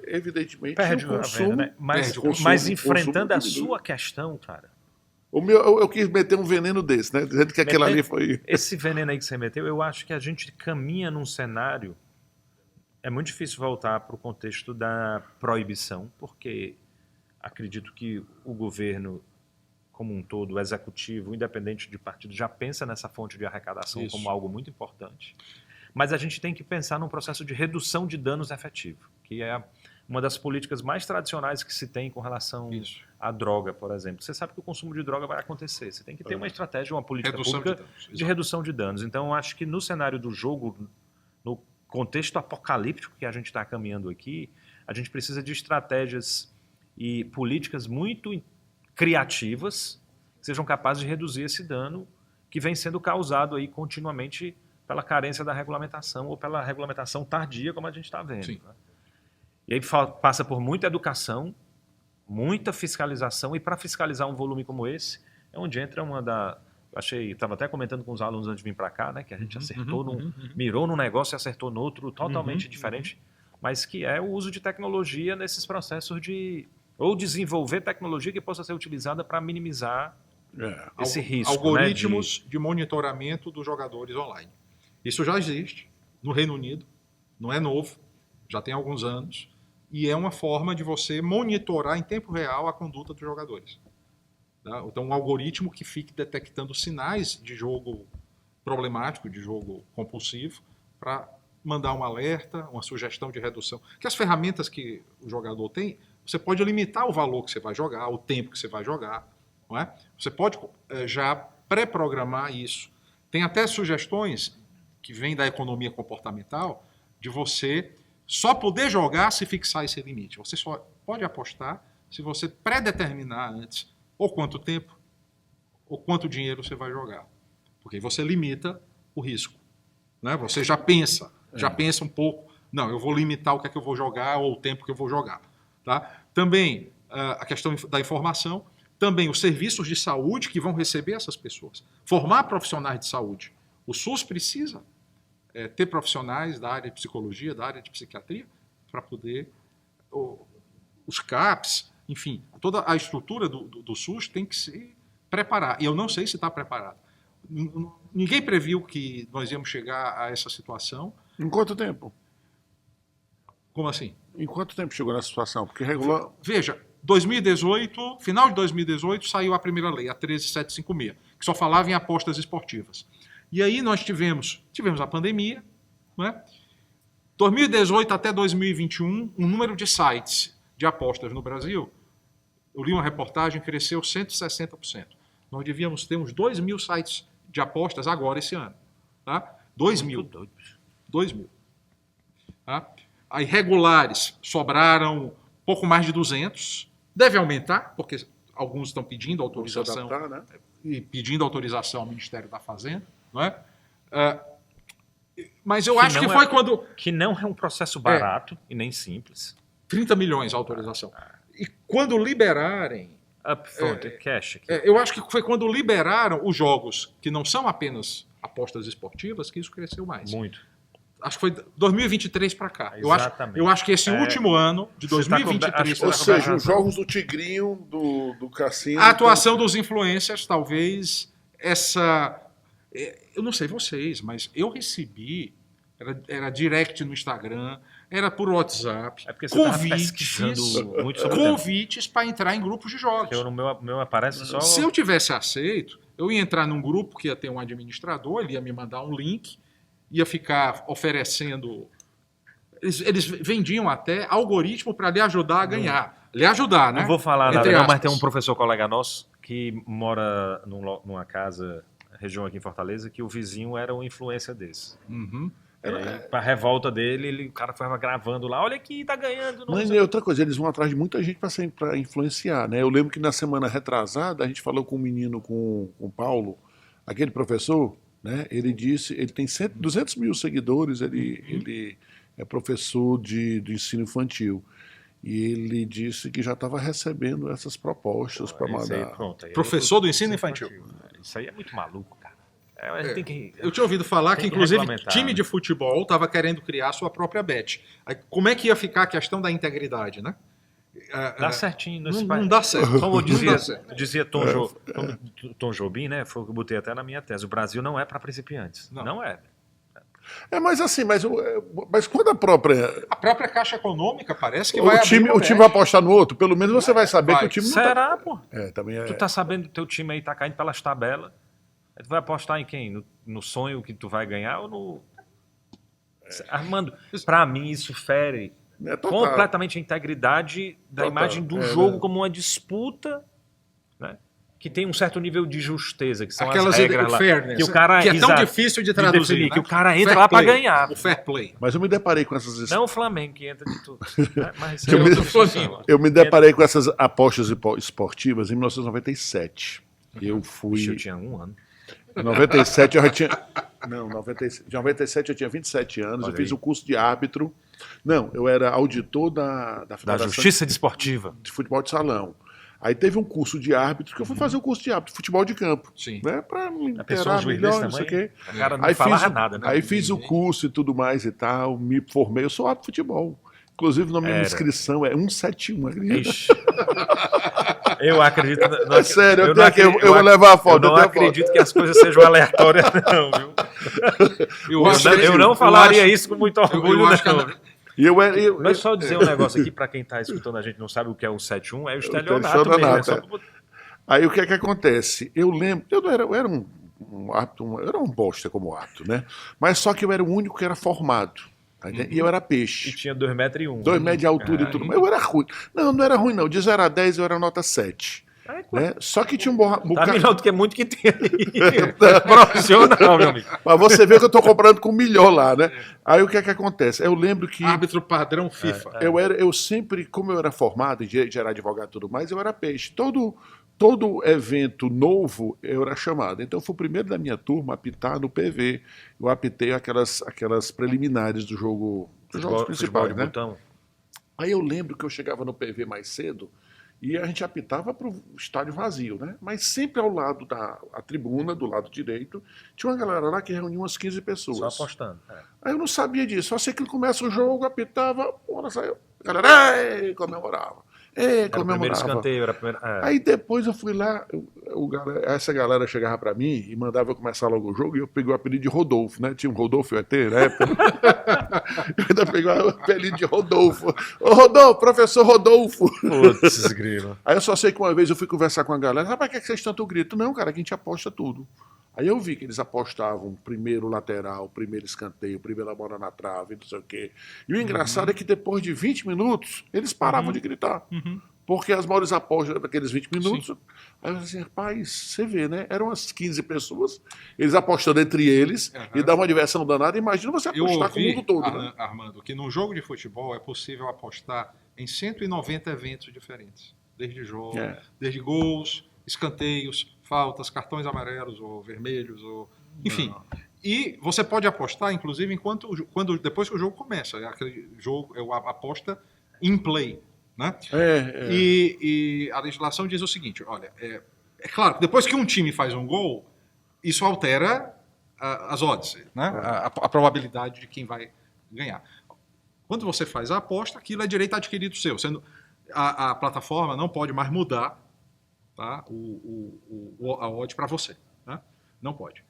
A: evidentemente,
C: Perde
A: o
C: a
A: consumo...
C: venda, né? Mas,
A: perde o consumo,
C: mas
A: o
C: enfrentando a
A: consumo diminui.
C: sua questão, cara,
A: Eu quis meter um veneno desse, né? Dizendo que aquilo ali foi...
C: esse veneno aí que você meteu, eu acho que a gente caminha num cenário. É muito difícil voltar para o contexto da proibição, porque acredito que o governo, como um todo, o executivo, independente de partido, já pensa nessa fonte de arrecadação
B: Isso.
C: como algo muito importante. Mas a gente tem que pensar num processo de redução de danos efetivo, que é uma das políticas mais tradicionais que se tem com relação
B: Isso.
C: à droga, por exemplo. Você sabe que o consumo de droga vai acontecer. Você tem que ter uma estratégia, uma política
B: Redução
C: pública
B: de danos,
C: de
B: exato.
C: redução de danos. Então, eu acho que no cenário do jogo, no contexto apocalíptico que a gente está caminhando aqui, a gente precisa de estratégias e políticas muito criativas que sejam capazes de reduzir esse dano que vem sendo causado aí continuamente pela carência da regulamentação ou pela regulamentação tardia, como a gente está vendo.
B: Sim.
C: Né? E aí passa por muita educação, muita fiscalização, e para fiscalizar um volume como esse, é onde entra uma da... Estava até comentando com os alunos antes de vir para cá, né, que a gente acertou, mirou num negócio e acertou no outro, totalmente diferente, mas que é o uso de tecnologia nesses processos de... ou desenvolver tecnologia que possa ser utilizada para minimizar esse risco.
B: Algoritmos
C: né,
B: de monitoramento dos jogadores online. Isso já existe no Reino Unido, não é novo, já tem alguns anos, e é uma forma de você monitorar em tempo real a conduta dos jogadores. Tá? Então, um algoritmo que fique detectando sinais de jogo problemático, de jogo compulsivo, para mandar um alerta, uma sugestão de redução. Que as ferramentas que o jogador tem, você pode limitar o valor que você vai jogar, o tempo que você vai jogar. Não é? Você pode já pré-programar isso. Tem até sugestões que vêm da economia comportamental de você só poder jogar se fixar esse limite. Você só pode apostar se você predeterminar antes ou quanto tempo ou quanto dinheiro você vai jogar. Porque você limita o risco. Né? Você já pensa um pouco, não, eu vou limitar o que é que eu vou jogar ou o tempo que eu vou jogar. Tá? Também a questão da informação, também os serviços de saúde que vão receber essas pessoas. Formar profissionais de saúde. O SUS precisa ter profissionais da área de psicologia, da área de psiquiatria, para poder... Os CAPs, enfim, toda a estrutura do SUS tem que se preparar. E eu não sei se está preparado. Ninguém previu que nós íamos chegar a essa situação.
A: Em quanto tempo?
B: Como assim?
A: Em quanto tempo chegou nessa situação? Porque regular...
B: Veja, 2018, final de 2018, saiu a primeira lei, a 13756, que só falava em apostas esportivas. E aí nós tivemos a pandemia, né? 2018 até 2021, o número de sites de apostas no Brasil, eu li uma reportagem, cresceu 160%. Nós devíamos ter uns 2.000 sites de apostas agora esse ano. Tá? 2.000. 2.000. Tá? Aí regulares sobraram pouco mais de 200. Deve aumentar, porque alguns estão pedindo autorização,
A: adaptar, né?
B: e pedindo autorização ao Ministério da Fazenda. Não é? Mas eu acho que foi quando...
C: Que não é um processo barato e nem simples.
B: 30 milhões a autorização. E quando liberarem...
C: Upfront, cash. Aqui.
B: eu acho que foi quando liberaram os jogos que não são apenas apostas esportivas que isso cresceu mais.
C: Muito.
B: Acho que foi 2023 para cá.
C: Exatamente.
B: Eu acho que esse último ano, de 2023...
A: Ou seja, os jogos do Tigrinho, do Cassino...
B: A atuação dos influencers, talvez, essa... Eu não sei vocês, mas eu recebi, era direct no Instagram, era por WhatsApp, convites para entrar em grupos de jogos.
C: Porque no meu aparece só...
B: Se eu tivesse aceito, eu ia entrar num grupo que ia ter um administrador, ele ia me mandar um link, ia ficar oferecendo... Eles vendiam até algoritmo para lhe ajudar a ganhar. Lhe ajudar, né?
C: Não vou falar
B: Entre
C: nada, não, mas
B: aspas.
C: tem um professor colega nosso que mora numa casa, região aqui em Fortaleza, que o vizinho era uma influência desse.
B: Uhum.
C: Para a revolta dele, o cara foi gravando lá, olha aqui, tá ganhando.
A: Mas é outra coisa, eles vão atrás de muita gente para influenciar, né? Eu lembro que na semana retrasada a gente falou com um menino, com o Paulo, aquele professor, né? Ele disse, ele tem 200 mil seguidores, ele é professor de ensino infantil. E ele disse que já estava recebendo essas propostas para mandar.
C: Aí, pronto, aí
B: Professor do ensino infantil.
C: Isso aí é muito maluco, cara. A gente tem que...
B: Eu tinha ouvido falar que,
C: Tem que
B: inclusive,
C: regulamentar,
B: time
C: né?
B: de futebol estava querendo criar sua própria bet. Aí, como é que ia ficar a questão da integridade, né?
C: Dá certinho.
B: Não dá certo.
C: Como
B: Não dá certo.
C: dizia Tom Jobim, né? Foi o que eu botei até na minha tese. O Brasil não é para principiantes. Não é.
A: Mas assim, mas quando a própria.
B: A própria Caixa Econômica parece que
A: O
B: vai
A: time,
B: abrir
A: o time vai apostar no outro, pelo menos você vai saber
B: Vai.
A: que o time não tá.
C: Será, pô?
A: Também é.
C: Tu tá sabendo que teu time aí tá caindo pelas tabelas. Aí tu vai apostar em quem? No sonho que tu vai ganhar ou no... Armando, pra mim isso fere
A: É total.
C: completamente a integridade da
A: Total.
C: imagem do jogo como uma disputa, né? Que tem um certo nível de justeza, que são
B: Aquelas
C: as regras lá.
B: fairness,
C: Que o cara,
B: que é tão
C: exato,
B: difícil de traduzir.
C: definir,
B: né?
C: que o cara entra
B: Fair
C: lá pra
B: play.
C: ganhar.
B: O fair play.
A: Mas eu me deparei com essas.
C: Não o Flamengo que entra de tudo. Né? Mas
A: Eu me-
C: do Flamengo.
A: Eu me deparei com essas apostas esportivas em 1997. Eu fui.
C: Ixi, eu tinha 1 ano.
A: Em 97 eu já tinha. Não, 97 eu tinha 27 anos.
C: Olha
A: eu fiz
C: aí.
A: o curso de árbitro. Não, eu era auditor da
C: Da
A: Federação
C: Justiça Desportiva.
A: de Futebol de Salão. Aí teve um curso de árbitro que eu fui fazer o curso de árbitro de futebol de campo.
B: Sim.
A: Né, pra me
C: A pessoa,
A: inteirar
C: um juiz
A: melhor,
C: desse
A: não sei o
C: tamanho,
A: quê.
C: o cara não
A: Aí
C: falava
A: fiz,
C: nada, né?
A: Aí fiz o curso e tudo mais e tal, me formei, eu sou árbitro de futebol. Inclusive, na minha
C: Era.
A: inscrição é 171, acredita?
C: Ixi. Eu acredito...
A: É sério, eu
C: não
A: vou levar a foto.
C: Eu não
A: tenho a foto.
C: acredito que as coisas sejam aleatórias, não, viu? Eu não falaria isso com muito orgulho,
B: eu acho que
C: não.
A: E
C: Mas só dizer um negócio aqui, pra quem tá escutando a gente não sabe o que é o 71, é o estelionato
A: estelionato,
C: mesmo. É
A: é.
C: só pra-
A: Aí o que é que acontece? Eu lembro, eu era um árbitro, eu era um bosta como árbitro, né? Mas só que eu era o único que era formado. Tá entendendo? E eu era
C: E
A: peixe.
C: tinha 2,1 m.
A: 2 metros de altura e tudo. Mas eu era ruim. Não era ruim, não. De 0 a 10 eu era nota 7. Né? Só que tinha um
C: Tá
A: bocado.
C: melhor do que muito que tem aí. Profissional, meu amigo.
A: Mas você vê que eu tô comprando com melhor lá, né? Aí o que é que acontece? Eu lembro que.
B: Árbitro padrão FIFA.
A: Eu sempre, como eu era formado em direito, era advogado e tudo mais, eu era peixe. Todo evento novo eu era chamado. Então eu fui o primeiro da minha turma a apitar no PV. Eu apitei aquelas preliminares do jogo, dos jogos
C: Futebol
A: principais,
C: de
A: né?
C: botão.
A: Aí eu lembro que eu chegava no PV mais cedo e a gente apitava para o estádio vazio, né? Mas sempre ao lado a tribuna, do lado direito, tinha uma galera lá que reunia umas 15 pessoas.
C: Só apostando.
A: Aí eu não sabia disso, só sei que começa o jogo, apitava, bora saiu. A galera, comemorava.
C: Era o primeiro
A: Comemorava.
C: escanteio, era o primeiro...
A: Aí depois eu fui lá, essa galera chegava pra mim e mandava eu começar logo o jogo e eu peguei o apelido de Rodolfo, né? Tinha um Rodolfo ET na época. Eu ainda peguei o apelido de Rodolfo. Ô Rodolfo, professor Rodolfo.
C: Putz, grilo.
A: Aí eu só sei que uma vez eu fui conversar com a galera, rapaz, por que vocês tanto grito? Não, cara, que a gente aposta tudo. Aí eu vi que eles apostavam primeiro lateral, primeiro escanteio, primeira bola na trave, não sei o quê. E o engraçado é que depois de 20 minutos, eles paravam de gritar. Porque as maiores apostas daqueles 20 minutos. Aí eu falei assim, rapaz, você vê, né? Eram umas 15 pessoas, eles apostando entre eles, e dá uma diversão danada. Imagina você
B: Eu
A: apostar com o
B: ouvi,
A: mundo todo, né?
B: Armando, que num jogo de futebol é possível apostar em 190 eventos diferentes. Desde jogo, desde gols, escanteios, faltas, cartões amarelos ou vermelhos, ou enfim. E você pode apostar, inclusive, depois que o jogo começa. Aquele jogo é a aposta in play. Né? E a legislação diz o seguinte: olha, é claro que depois que um time faz um gol, isso altera as odds, né? A probabilidade de quem vai ganhar. Quando você faz a aposta, aquilo é direito adquirido seu. A plataforma não pode mais mudar, tá, a odd para você. Né? Não pode.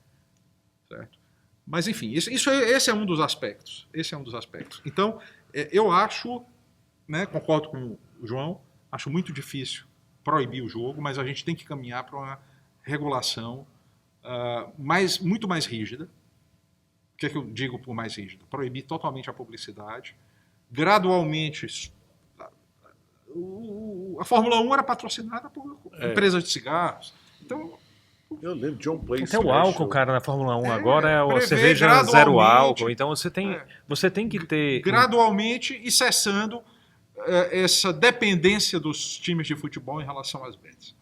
B: Certo? Mas, enfim, esse é um dos aspectos. Esse é um dos aspectos. Então, eu acho, né, concordo com o João, acho muito difícil proibir o jogo, mas a gente tem que caminhar para uma regulação muito mais rígida. O que é que eu digo por mais rígida? Proibir totalmente a publicidade. Gradualmente, a Fórmula 1 era patrocinada por empresas de cigarros. Então,
A: eu lembro, John Play.
C: Até o álcool, cara, na Fórmula 1 agora é a
B: prevê
C: cerveja zero álcool. Então você tem que ter...
B: gradualmente e cessando essa dependência dos times de futebol em relação às bets.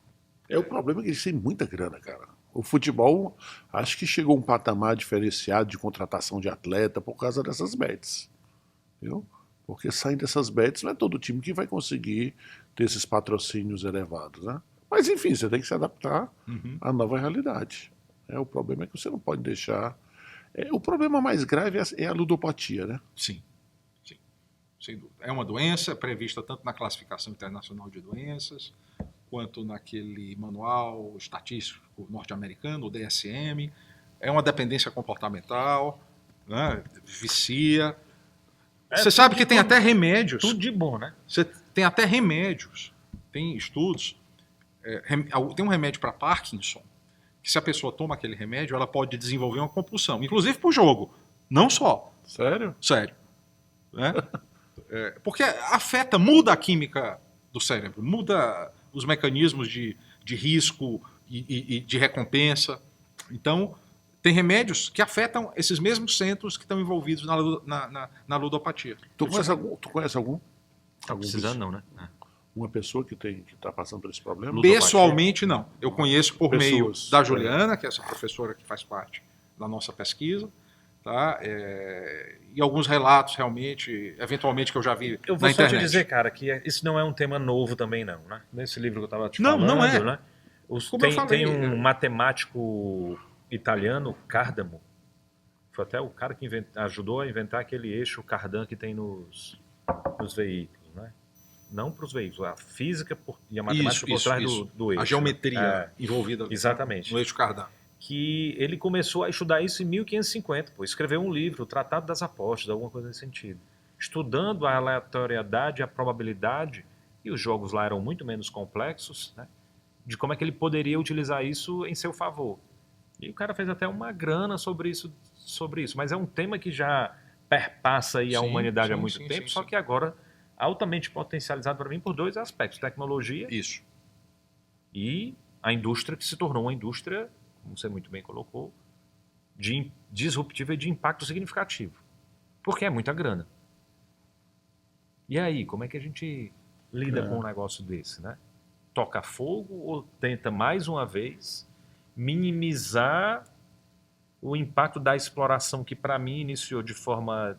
A: O problema é que eles têm muita grana, cara. O futebol, acho que chegou a um patamar diferenciado de contratação de atleta por causa dessas bets. Viu? Porque saindo dessas bets, não é todo time que vai conseguir ter esses patrocínios elevados, né? Mas, enfim, você tem que se adaptar à nova realidade. O problema é que você não pode deixar... o problema mais grave é a ludopatia, né?
B: Sim, sim, sem dúvida. É uma doença prevista tanto na Classificação Internacional de Doenças, quanto naquele manual estatístico norte-americano, o DSM. É uma dependência comportamental, né? Vicia. Você sabe que tem até remédios.
C: Tudo de bom, né?
B: Você tem até remédios, tem estudos. Tem um remédio para Parkinson, que se a pessoa toma aquele remédio, ela pode desenvolver uma compulsão, inclusive para o jogo. Não só.
A: Sério?
B: Sério. Né? Porque muda a química do cérebro, muda os mecanismos de risco e de recompensa. Então, tem remédios que afetam esses mesmos centros que estão envolvidos na ludopatia.
A: Tu conhece algum?
C: Tá precisando não, né?
A: Uma pessoa que está passando por esse problema?
B: Pessoalmente, não. Eu conheço por
A: Pessoas,
B: meio da Juliana, que é essa professora que faz parte da nossa pesquisa, tá? E alguns relatos, realmente, eventualmente, que eu já vi
C: Eu
B: na
C: vou só
B: internet.
C: te dizer, cara, que isso não é um tema novo também, não, né? Nesse livro que eu estava te
B: Não,
C: falando,
B: não é.
C: né?
B: Como eu falei,
C: Tem um matemático italiano, Cardano, foi até o cara que ajudou a inventar aquele eixo cardan que tem nos veículos, né? Não para os veículos, a física e a matemática por trás do eixo.
B: A geometria envolvida
C: exatamente.
B: no eixo cardan.
C: Que ele começou a estudar isso em 1550, escreveu um livro, o Tratado das Apostas, alguma coisa nesse sentido. Estudando a aleatoriedade, a probabilidade, e os jogos lá eram muito menos complexos, né? De como é que ele poderia utilizar isso em seu favor. E o cara fez até uma grana sobre isso, mas é um tema que já perpassa aí a humanidade há muito tempo, só que agora altamente potencializado para mim por dois aspectos, tecnologia e a indústria que se tornou uma indústria, como você muito bem colocou, disruptiva e de impacto significativo, porque é muita grana. E aí, como é que a gente lida com um negócio desse, né? Toca fogo ou tenta mais uma vez minimizar o impacto da exploração que para mim iniciou de forma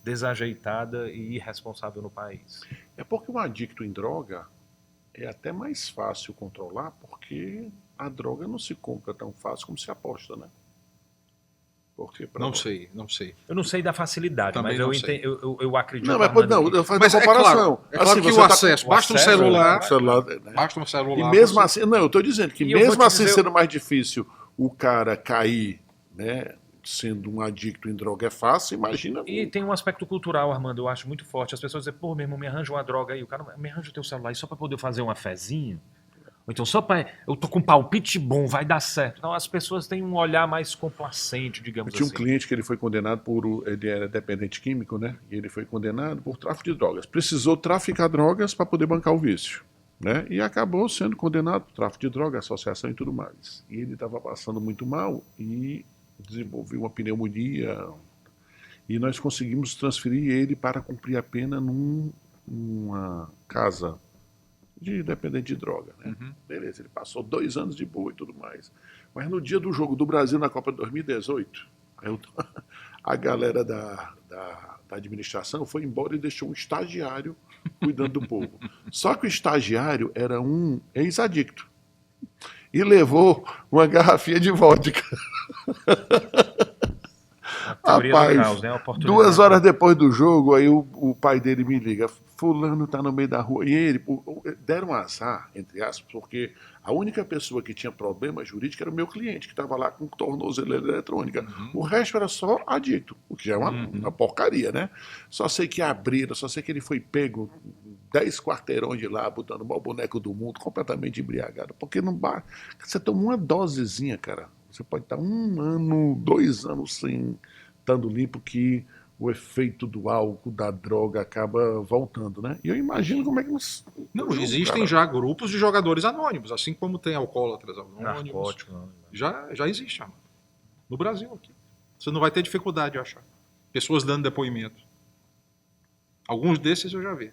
C: desajeitada e irresponsável no país?
A: É porque um adicto em droga é até mais fácil controlar, porque a droga não se compra tão fácil como se aposta, né? Porque
B: Não sei.
C: Eu não sei da facilidade,
B: Também
C: mas
B: não
C: eu,
B: sei.
C: eu acredito.
A: Não, mas eu faço
B: Mas
A: uma comparação.
B: é claro que
A: você
B: o acesso, basta um celular,
A: né?
B: basta um celular.
A: E mesmo assim, não, eu estou dizendo que
C: E eu vou
A: mesmo
C: te
A: assim
C: dizer-
A: sendo mais difícil o cara cair, né, sendo um adicto em droga é fácil, imagina.
C: E tem um aspecto cultural, Armando, eu acho muito forte. As pessoas dizem, pô, meu irmão, me arranja uma droga aí. O cara, me arranja o teu celular aí só para poder fazer uma fezinha. Ou então, só para... Eu tô com um palpite bom, vai dar certo. Então, as pessoas têm um olhar mais complacente, digamos
A: Tinha um
C: assim.
A: cliente que ele foi condenado ele era dependente químico, né? E ele foi condenado por tráfico de drogas. Precisou traficar drogas para poder bancar o vício, né? E acabou sendo condenado por tráfico de drogas, associação e tudo mais. E ele estava passando muito mal e desenvolveu uma pneumonia. E nós conseguimos transferir ele para cumprir a pena numa casa de dependente de droga, né? Beleza, ele passou 2 anos de boa e tudo mais. Mas no dia do jogo do Brasil na Copa de 2018, a galera da administração foi embora e deixou um estagiário cuidando do povo. Só que o estagiário era um ex-adicto e levou uma garrafinha de vodka.
C: A teoria
A: Rapaz,
C: do caos, né? A oportunidade.
A: 2 horas depois do jogo, aí o pai dele me liga, fulano tá no meio da rua. E ele, deram um azar, entre aspas, porque a única pessoa que tinha problema jurídico era o meu cliente, que estava lá com tornozeleira eletrônica. O resto era só adicto, o que já é uma porcaria, né? Só sei que abriram, só sei que ele foi pego 10 quarteirões de lá, botando o maior boneco do mundo, completamente embriagado. Porque não basta. Você toma uma dosezinha, cara. Você pode estar 1 ano, 2 anos sem estando limpo, que o efeito do álcool, da droga, acaba voltando, né? E eu imagino como é que...
B: Não, existem já grupos de jogadores anônimos, assim como tem alcoólatras anônimos.
C: Narcótico, não.
B: Já existe, mano. No Brasil aqui. Você não vai ter dificuldade de achar. Pessoas dando depoimento. Alguns desses eu já vi.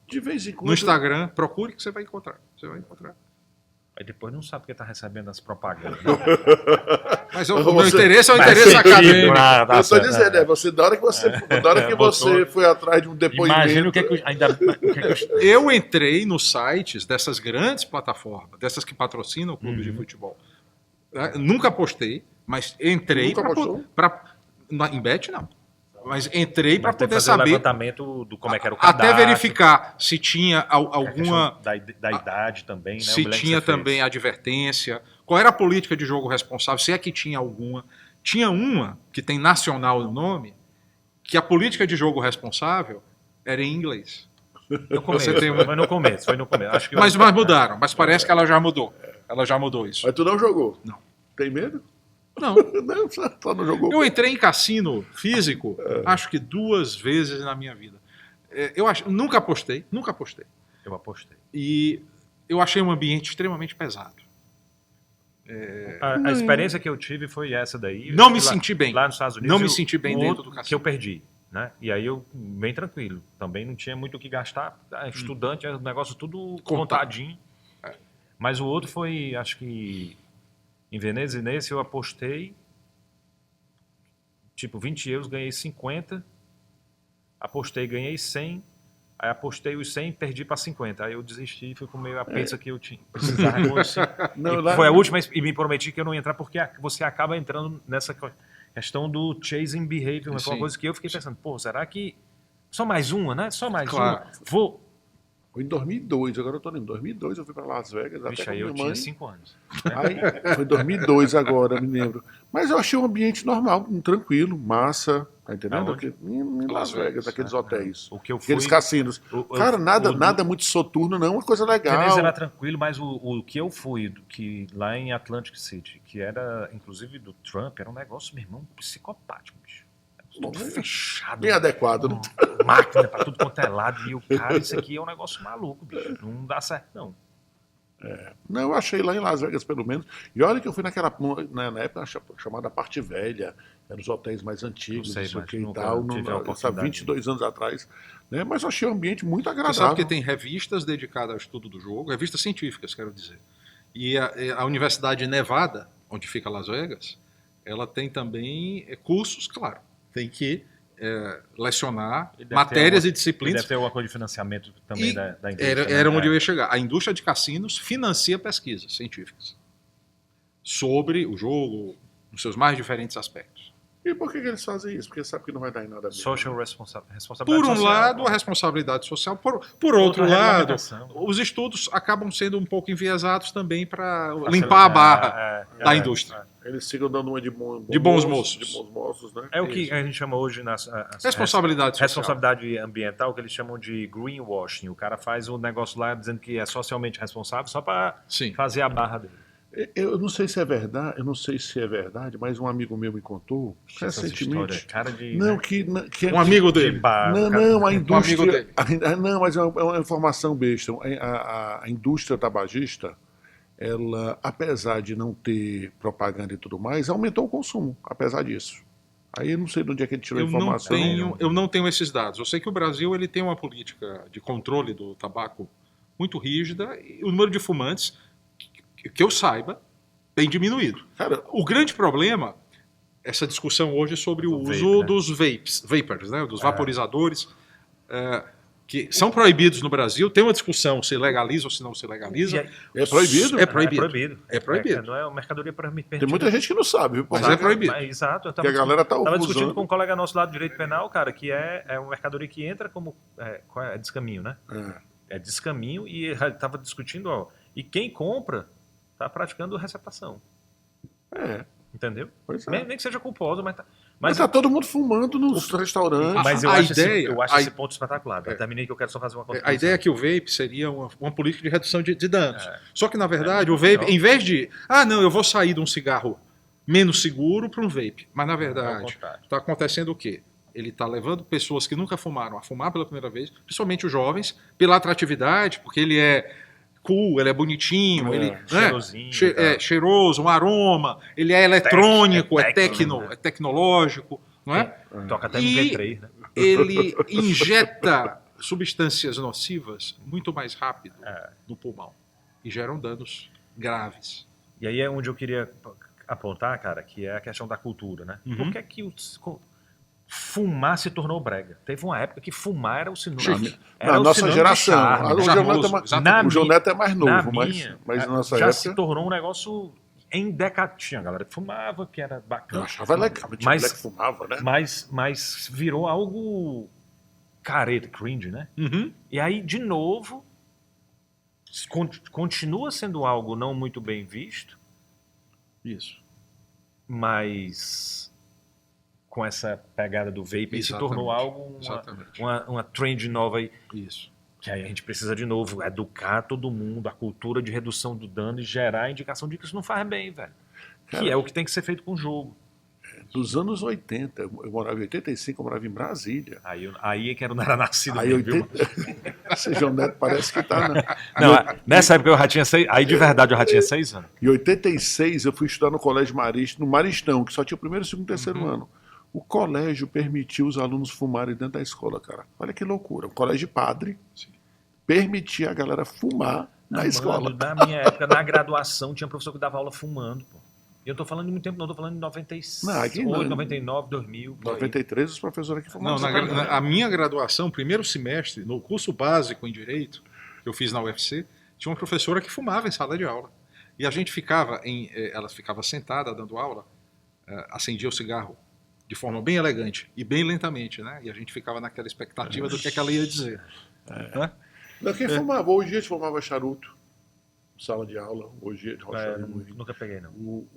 A: De vez em quando...
B: No Instagram, procure que você vai encontrar. Você vai encontrar.
C: Aí depois não sabe porque tá recebendo as propagandas.
B: Mas o meu interesse é o interesse acadêmico.
A: Eu estou dizendo, da hora que você foi atrás de um depoimento...
C: Imagina o que é que
B: Eu entrei nos sites dessas grandes plataformas, dessas que patrocinam clubes de futebol, Nunca apostei, mas entrei
A: Nunca apostou?
B: em bet não. Mas entrei para
C: Mas tem que
B: poder
C: fazer o
B: saber,
C: levantamento do como é que era o cadastro.
B: até verificar se tinha
C: a
B: alguma,
C: questão da idade também, né? Eu
B: se
C: me lembro que
B: tinha
C: você fez.
B: também advertência, qual era a política de jogo responsável, se é que tinha alguma. Tinha uma que tem nacional no nome, que a política de jogo responsável era em inglês.
C: No começo,
B: Você tem
C: foi no começo. Acho que
B: Mas mudaram, mas parece que ela já mudou. Ela já mudou isso.
A: Mas tu não jogou?
B: Não.
A: Tem medo?
B: Não.
A: Não, só não jogou.
B: Eu entrei em cassino físico, acho que 2 vezes na minha vida. Nunca apostei.
C: eu apostei.
B: E eu achei um ambiente extremamente pesado.
C: A experiência que eu tive foi essa daí.
B: Não me
C: Lá-
B: senti bem.
C: Lá nos Estados Unidos.
B: Não me senti bem
C: o
B: dentro
C: outro
B: do cassino.
C: que eu perdi, né? E aí eu, bem tranquilo. Também não tinha muito o que gastar. Estudante, o negócio tudo contadinho. Mas o outro foi, acho que em Veneza, e nesse eu apostei tipo 20 euros, ganhei 50. Apostei, ganhei 100. Aí apostei os 100 e perdi para 50. Aí eu desisti e fui com meio a pizza que eu precisava.
A: Não,
C: E
A: lá-
C: foi a última e me prometi que eu não ia entrar porque você acaba entrando nessa questão do chasing behavior. Foi
B: Sim.
C: uma coisa que eu fiquei pensando, pô, será que só mais uma, né? Só mais
B: Claro.
C: uma. Vou.
A: Foi em 2002, agora eu tô lembrando. Em 2002 eu fui para Las Vegas,
C: Vixe,
A: até com
C: aí eu
A: minha
C: tinha
A: mãe.
C: 5 anos.
A: Aí, foi em 2002 agora, me lembro. Mas eu achei um ambiente normal, tranquilo, massa, tá entendendo?
C: Aonde?
A: Em Las Vegas, aqueles hotéis.
C: O que eu fui.
A: Aqueles cassinos. Cara, nada muito soturno, não, uma coisa legal.
C: Veneza era tranquilo, mas o que eu fui, que lá em Atlantic City, que era, inclusive, do Trump, era um negócio, meu irmão, psicopático, bicho. Tudo fechado.
A: Bem adequado. Né?
C: Máquina pra tudo quanto é lado. E o cara, isso aqui é um negócio maluco, bicho. Não dá certo, não.
A: Não, eu achei lá em Las Vegas, pelo menos. E olha que eu fui na época chamada Parte Velha, eram os hotéis mais antigos,
C: Não sei,
A: não sei o
C: mas
A: que e
C: nunca
A: tal,
C: tive a
A: há
C: oportunidade.
A: 22 anos atrás. Né? Mas eu achei o ambiente muito
B: Você
A: agradável.
B: sabe que tem revistas dedicadas ao estudo do jogo, revistas científicas, quero dizer. E a Universidade de Nevada, onde fica Las Vegas, ela tem também cursos, claro. Tem que lecionar
C: E deve
B: matérias
C: ter
B: e disciplinas.
C: Deve ter alguma coisa de financiamento também
B: E
C: da indústria.
B: era
C: né?
B: onde eu ia chegar. A indústria de cassinos financia pesquisas científicas sobre o jogo, nos seus mais diferentes aspectos.
A: E por que eles fazem isso? Porque sabe que não vai dar em nada mesmo.
C: Social responsabilidade
B: Por um
C: social,
B: lado,
C: né?
B: a responsabilidade social, por outro
C: Outra
B: lado,
C: regulamentação.
B: os estudos acabam sendo um pouco enviesados também para limpar a barra da indústria.
A: Eles ficam dando uma de
B: De bons moços.
A: De bons moços, né?
C: É o que a gente chama hoje
B: Responsabilidade social.
C: responsabilidade ambiental, que eles chamam de greenwashing. O cara faz um negócio lá dizendo que é socialmente responsável só para
B: Sim.
C: fazer a barra dele.
A: Eu não sei se é verdade, mas um amigo meu me contou
C: Essas histórias,
A: recentemente.
C: cara de,
A: Não,
C: né,
A: que
B: Um amigo
C: de
B: dele.
C: bar,
A: Não,
C: cara.
A: não, a indústria.
B: amigo dele.
A: Não, mas é uma informação besta. A indústria tabagista, ela, apesar de não ter propaganda e tudo mais, aumentou o consumo, apesar disso. Aí eu não sei de onde é que ele tirou a informação.
B: Eu não tenho esses dados. Eu sei que o Brasil ele tem uma política de controle do tabaco muito rígida e o número de fumantes, que eu saiba, tem diminuído.
A: Cara,
B: O grande problema, essa discussão hoje sobre o
C: O
B: uso
C: vape, né?
B: dos vapors, né, dos vaporizadores, que são proibidos no Brasil. Tem uma discussão se legaliza ou se não se legaliza.
A: é proibido?
B: É proibido.
C: É
B: É proibido.
C: não é uma mercadoria permitida.
A: Tem muita gente que não sabe, viu?
B: Mas é proibido.
C: Exato. Eu
A: Que a galera tá
C: tava discutindo
A: usando.
C: com um colega nosso lá do direito penal, cara, que é uma mercadoria que entra como descaminho, né? É descaminho e ele estava discutindo, ó, e quem compra está praticando receptação. Entendeu?
A: Pois é.
C: Nem que seja culposo, mas tá.
A: Mas tá todo mundo fumando nos restaurantes.
C: Mas eu
B: a
C: acho,
B: ideia-
C: eu acho esse ponto espetacular. Terminei que eu quero só fazer uma coisa.
B: A ideia é que o vape seria uma política de redução de danos. Só que, na verdade, o
C: muito
B: vape,
C: melhor.
B: em vez de... não, eu vou sair de um cigarro menos seguro para um vape. Mas, na
C: É o
B: verdade,
C: contrário.
B: está acontecendo o quê? Ele está levando pessoas que nunca fumaram a fumar pela primeira vez, principalmente os jovens, pela atratividade, porque ele é cool, ele é bonitinho, ele
C: cheirosinho,
B: cheiroso, um aroma, ele é eletrônico,
C: é técnico, né?
B: é tecnológico, não é?
C: Toca até no
B: E-
C: V3, né?
B: Ele injeta substâncias nocivas muito mais rápido no pulmão e geram danos graves.
C: E aí é onde eu queria apontar, cara, que é a questão da cultura, né?
B: Uhum.
C: Por que é que fumar se tornou brega? Teve uma época que fumar era o sinônimo.
A: Na nossa geração.
B: charme,
A: O João Neto é mais novo,
C: Na
A: mas na nossa
C: já
A: época.
C: se tornou um negócio em decadência. Tinha a galera que fumava, que era
A: Eu
C: bacana.
A: achava legal, tinha
C: Mas-
A: mulher que fumava, né?
C: Mas virou algo careta, cringe, né?
B: Uhum.
C: E aí, de novo, continua sendo algo não muito bem visto,
B: Isso.
C: mas com essa pegada do vape, se tornou algo,
B: Exatamente.
C: uma trend nova aí.
B: Isso.
C: Que aí a gente precisa, de novo, educar todo mundo, a cultura de redução do dano e gerar a indicação de que isso não faz bem, velho.
A: Cara,
C: Que é o que tem que ser feito com o jogo.
A: Dos anos 80, eu morava em 85, eu morava em Brasília.
C: Aí é que eu não era nascido
A: Aí,
C: mesmo, viu,
A: 80... Você, João Neto, parece que tá...
C: Não, nessa época eu já tinha 6. Aí de verdade eu já tinha 6 anos.
A: Em 86, eu fui estudar no Colégio Marista, no Maristão, que só tinha o primeiro, segundo e terceiro ano. O colégio permitiu os alunos fumarem dentro da escola, cara. Olha que loucura. O colégio padre permitia a galera fumar na escola.
C: Mano, na minha época, na graduação, tinha professor que dava aula fumando, pô. E eu tô falando de muito tempo, não, tô falando de 98,
A: Não, aqui não.
C: 99, 2000.
A: Em
C: por aí.
A: 93, os professores aqui fumavam.
B: Não, a minha graduação, primeiro semestre, no curso básico em Direito, que eu fiz na UFC, tinha uma professora que fumava em sala de aula. E a gente ficava, ela ficava sentada dando aula, acendia o cigarro de forma bem elegante e bem lentamente, né? E a gente ficava naquela expectativa do que é que ela ia dizer. Né?
A: Não, quem fumava? Hoje a gente fumava charuto. Sala de aula, hoje a gente
C: É,
A: rochava muito.
C: nunca peguei, não.
A: O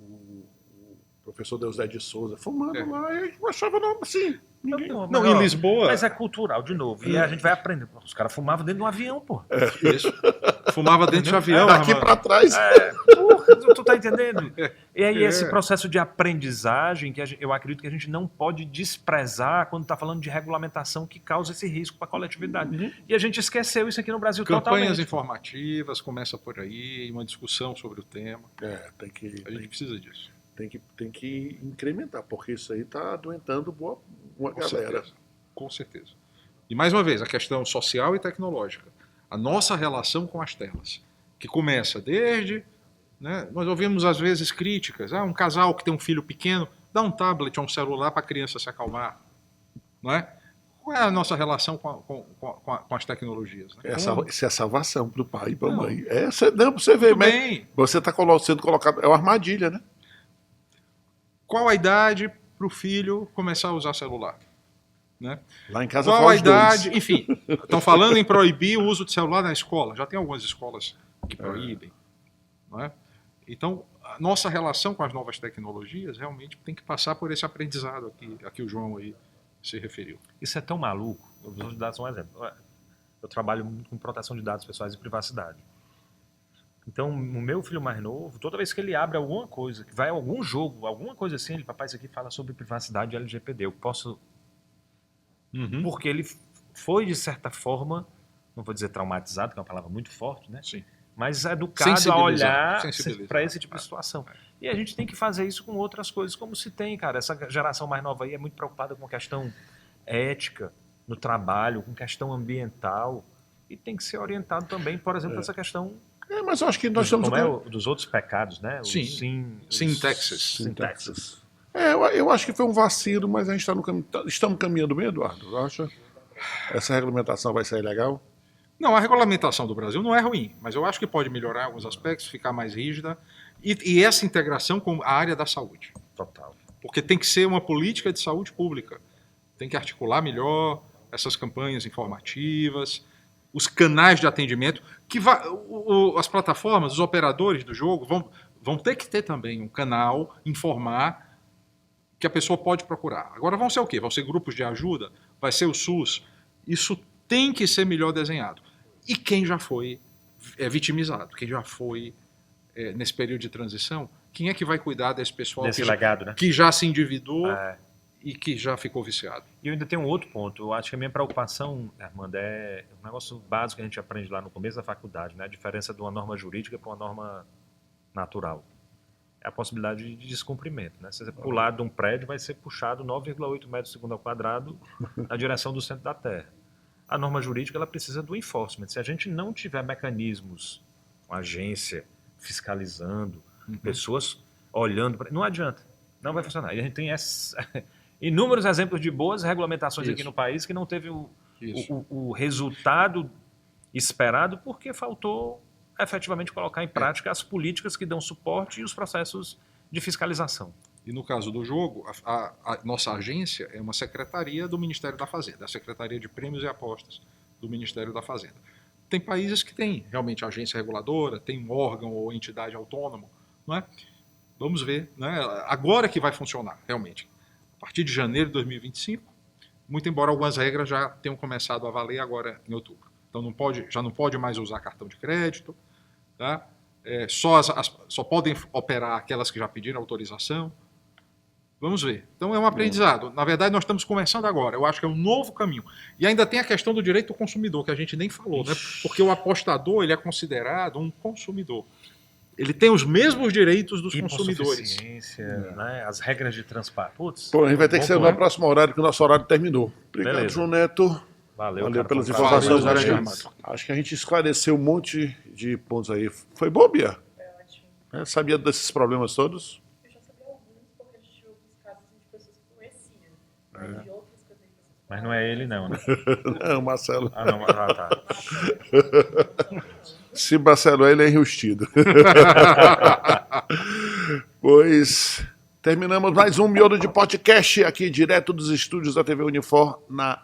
A: professor Deusé de Souza fumando
B: É.
A: lá, e eu achava não, assim. Ninguém...
B: Não, em Lisboa...
C: Mas é cultural, de novo. E a gente vai aprender. Os caras fumavam dentro de um avião, pô.
B: Isso. Fumava dentro de avião.
A: Daqui
B: Armando.
A: pra trás.
C: Porra, tu tá entendendo? E aí
B: É.
C: esse processo de aprendizagem, que eu acredito que a gente não pode desprezar quando tá falando de regulamentação que causa esse risco para a coletividade. E a gente esqueceu isso aqui no Brasil
B: Campanhas
C: totalmente.
B: informativas, começa por aí, uma discussão sobre o tema.
A: Tem que,
B: A gente precisa disso.
A: tem que incrementar, porque isso aí tá adoentando uma
B: Com
A: galera.
B: certeza. Com certeza. E mais uma vez, a questão social e tecnológica. A nossa relação com as telas, que começa desde... Né, nós ouvimos às vezes críticas. Um casal que tem um filho pequeno, dá um tablet ou um celular para a criança se acalmar. Não é? Qual é a nossa relação com as tecnologias? Né?
A: Isso é a salvação pro pai e pra mãe. Não, pra você ver,
B: Tudo
A: mas
B: bem.
A: você tá sendo colocado... É uma armadilha, né?
B: Qual a idade para o filho começar a usar celular? Né?
A: Lá em casa
B: Qual
A: fala
B: a
A: os dois.
B: idade? Enfim, estão falando em proibir o uso de celular na escola. Já tem algumas escolas que proíbem. Não é? Então, a nossa relação com as novas tecnologias realmente tem que passar por esse aprendizado a que o João aí se referiu.
C: Isso é tão maluco. Eu vou dar só um exemplo. Eu trabalho muito com proteção de dados pessoais e privacidade. Então, o meu filho mais novo, toda vez que ele abre alguma coisa, que vai a algum jogo, alguma coisa assim, ele, papai, isso aqui fala sobre privacidade e LGPD. Eu posso... Porque ele foi, de certa forma, não vou dizer traumatizado, que é uma palavra muito forte, né?
B: Sim.
C: Mas educado a olhar
B: Sensibilizado.
C: para esse tipo de situação. E a gente tem que fazer isso com outras coisas, como se tem, cara. Essa geração mais nova aí é muito preocupada com a questão ética no trabalho, com questão ambiental, e tem que ser orientado também, por exemplo, essa questão
A: Mas eu acho que nós estamos...
C: dos outros pecados, né?
B: Sim.
C: Os
B: Sintaxes.
C: sintaxes.
A: Eu acho que foi um vacilo, mas a gente está no caminho. Estamos caminhando bem, Eduardo? Acha? Essa regulamentação vai sair legal?
B: Não, a regulamentação do Brasil não é ruim, mas eu acho que pode melhorar em alguns aspectos, ficar mais rígida, e essa integração com a área da saúde.
C: Total.
B: Porque tem que ser uma política de saúde pública. Tem que articular melhor essas campanhas informativas, os canais de atendimento, que as plataformas, os operadores do jogo vão ter que ter também um canal, informar que a pessoa pode procurar. Agora vão ser o quê? Vão ser grupos de ajuda? Vai ser o SUS? Isso tem que ser melhor desenhado. E quem já foi vitimizado, quem já foi nesse período de transição, quem é que vai cuidar desse pessoal
C: Desse legado, né?
B: que já se endividou e que já ficou viciado?
C: E eu ainda tenho um outro ponto. Eu acho que a minha preocupação, Armando, é um negócio básico que a gente aprende lá no começo da faculdade, né? A diferença de uma norma jurídica para uma norma natural. É a possibilidade de descumprimento, né? Se você pular de um prédio, vai ser puxado 9,8 metros por segundo ao quadrado na direção do centro da Terra. A norma jurídica ela precisa do enforcement. Se a gente não tiver mecanismos, uma agência fiscalizando, pessoas olhando, não adianta, não vai funcionar. E a gente tem inúmeros exemplos de boas regulamentações aqui no país que não teve o resultado esperado porque faltou efetivamente colocar em prática as políticas que dão suporte e os processos de fiscalização.
B: E no caso do jogo, a nossa agência é uma secretaria do Ministério da Fazenda, a Secretaria de Prêmios e Apostas do Ministério da Fazenda. Tem países que têm realmente agência reguladora, tem um órgão ou entidade autônomo, não é? Vamos ver, né? Agora que vai funcionar, realmente. A partir de janeiro de 2025, muito embora algumas regras já tenham começado a valer agora em outubro. Então já não pode mais usar cartão de crédito, tá? Só podem operar aquelas que já pediram autorização. Vamos ver. Então é um aprendizado. Na verdade, nós estamos começando agora. Eu acho que é um novo caminho. E ainda tem a questão do direito do consumidor, que a gente nem falou, né? Porque o apostador ele é considerado um consumidor. Ele tem os mesmos direitos dos consumidores.
C: Né? As regras de transparência. Putz,
A: Pô, a gente vai ter que ser no próximo horário, que o nosso horário terminou. Obrigado,
C: Beleza.
A: João Neto.
C: Valeu
A: Pelas
C: cara,
A: informações.
B: Valeu,
A: Acho que a gente esclareceu um monte de pontos aí. Foi bom, Bia? Sabia desses problemas todos?
E: Eu já sabia alguns, porque a gente tinha outros casos de pessoas que conheciam. Mas de outras que eu tenho pessoas que
C: Mas não é ele não, né?
A: Não, Marcelo.
C: Ah, não. Ah, tá.
A: Se Marcelo é, ele é enrustido. Pois terminamos mais um Miolo de Podcast aqui direto dos estúdios da TV Unifor na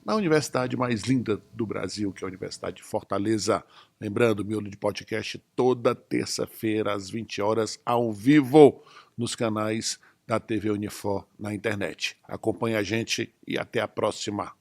A: universidade mais linda do Brasil, que é a Universidade de Fortaleza. Lembrando, Miolo de Podcast toda terça-feira às 20 horas ao vivo nos canais da TV Unifor na internet. Acompanhe a gente e até a próxima.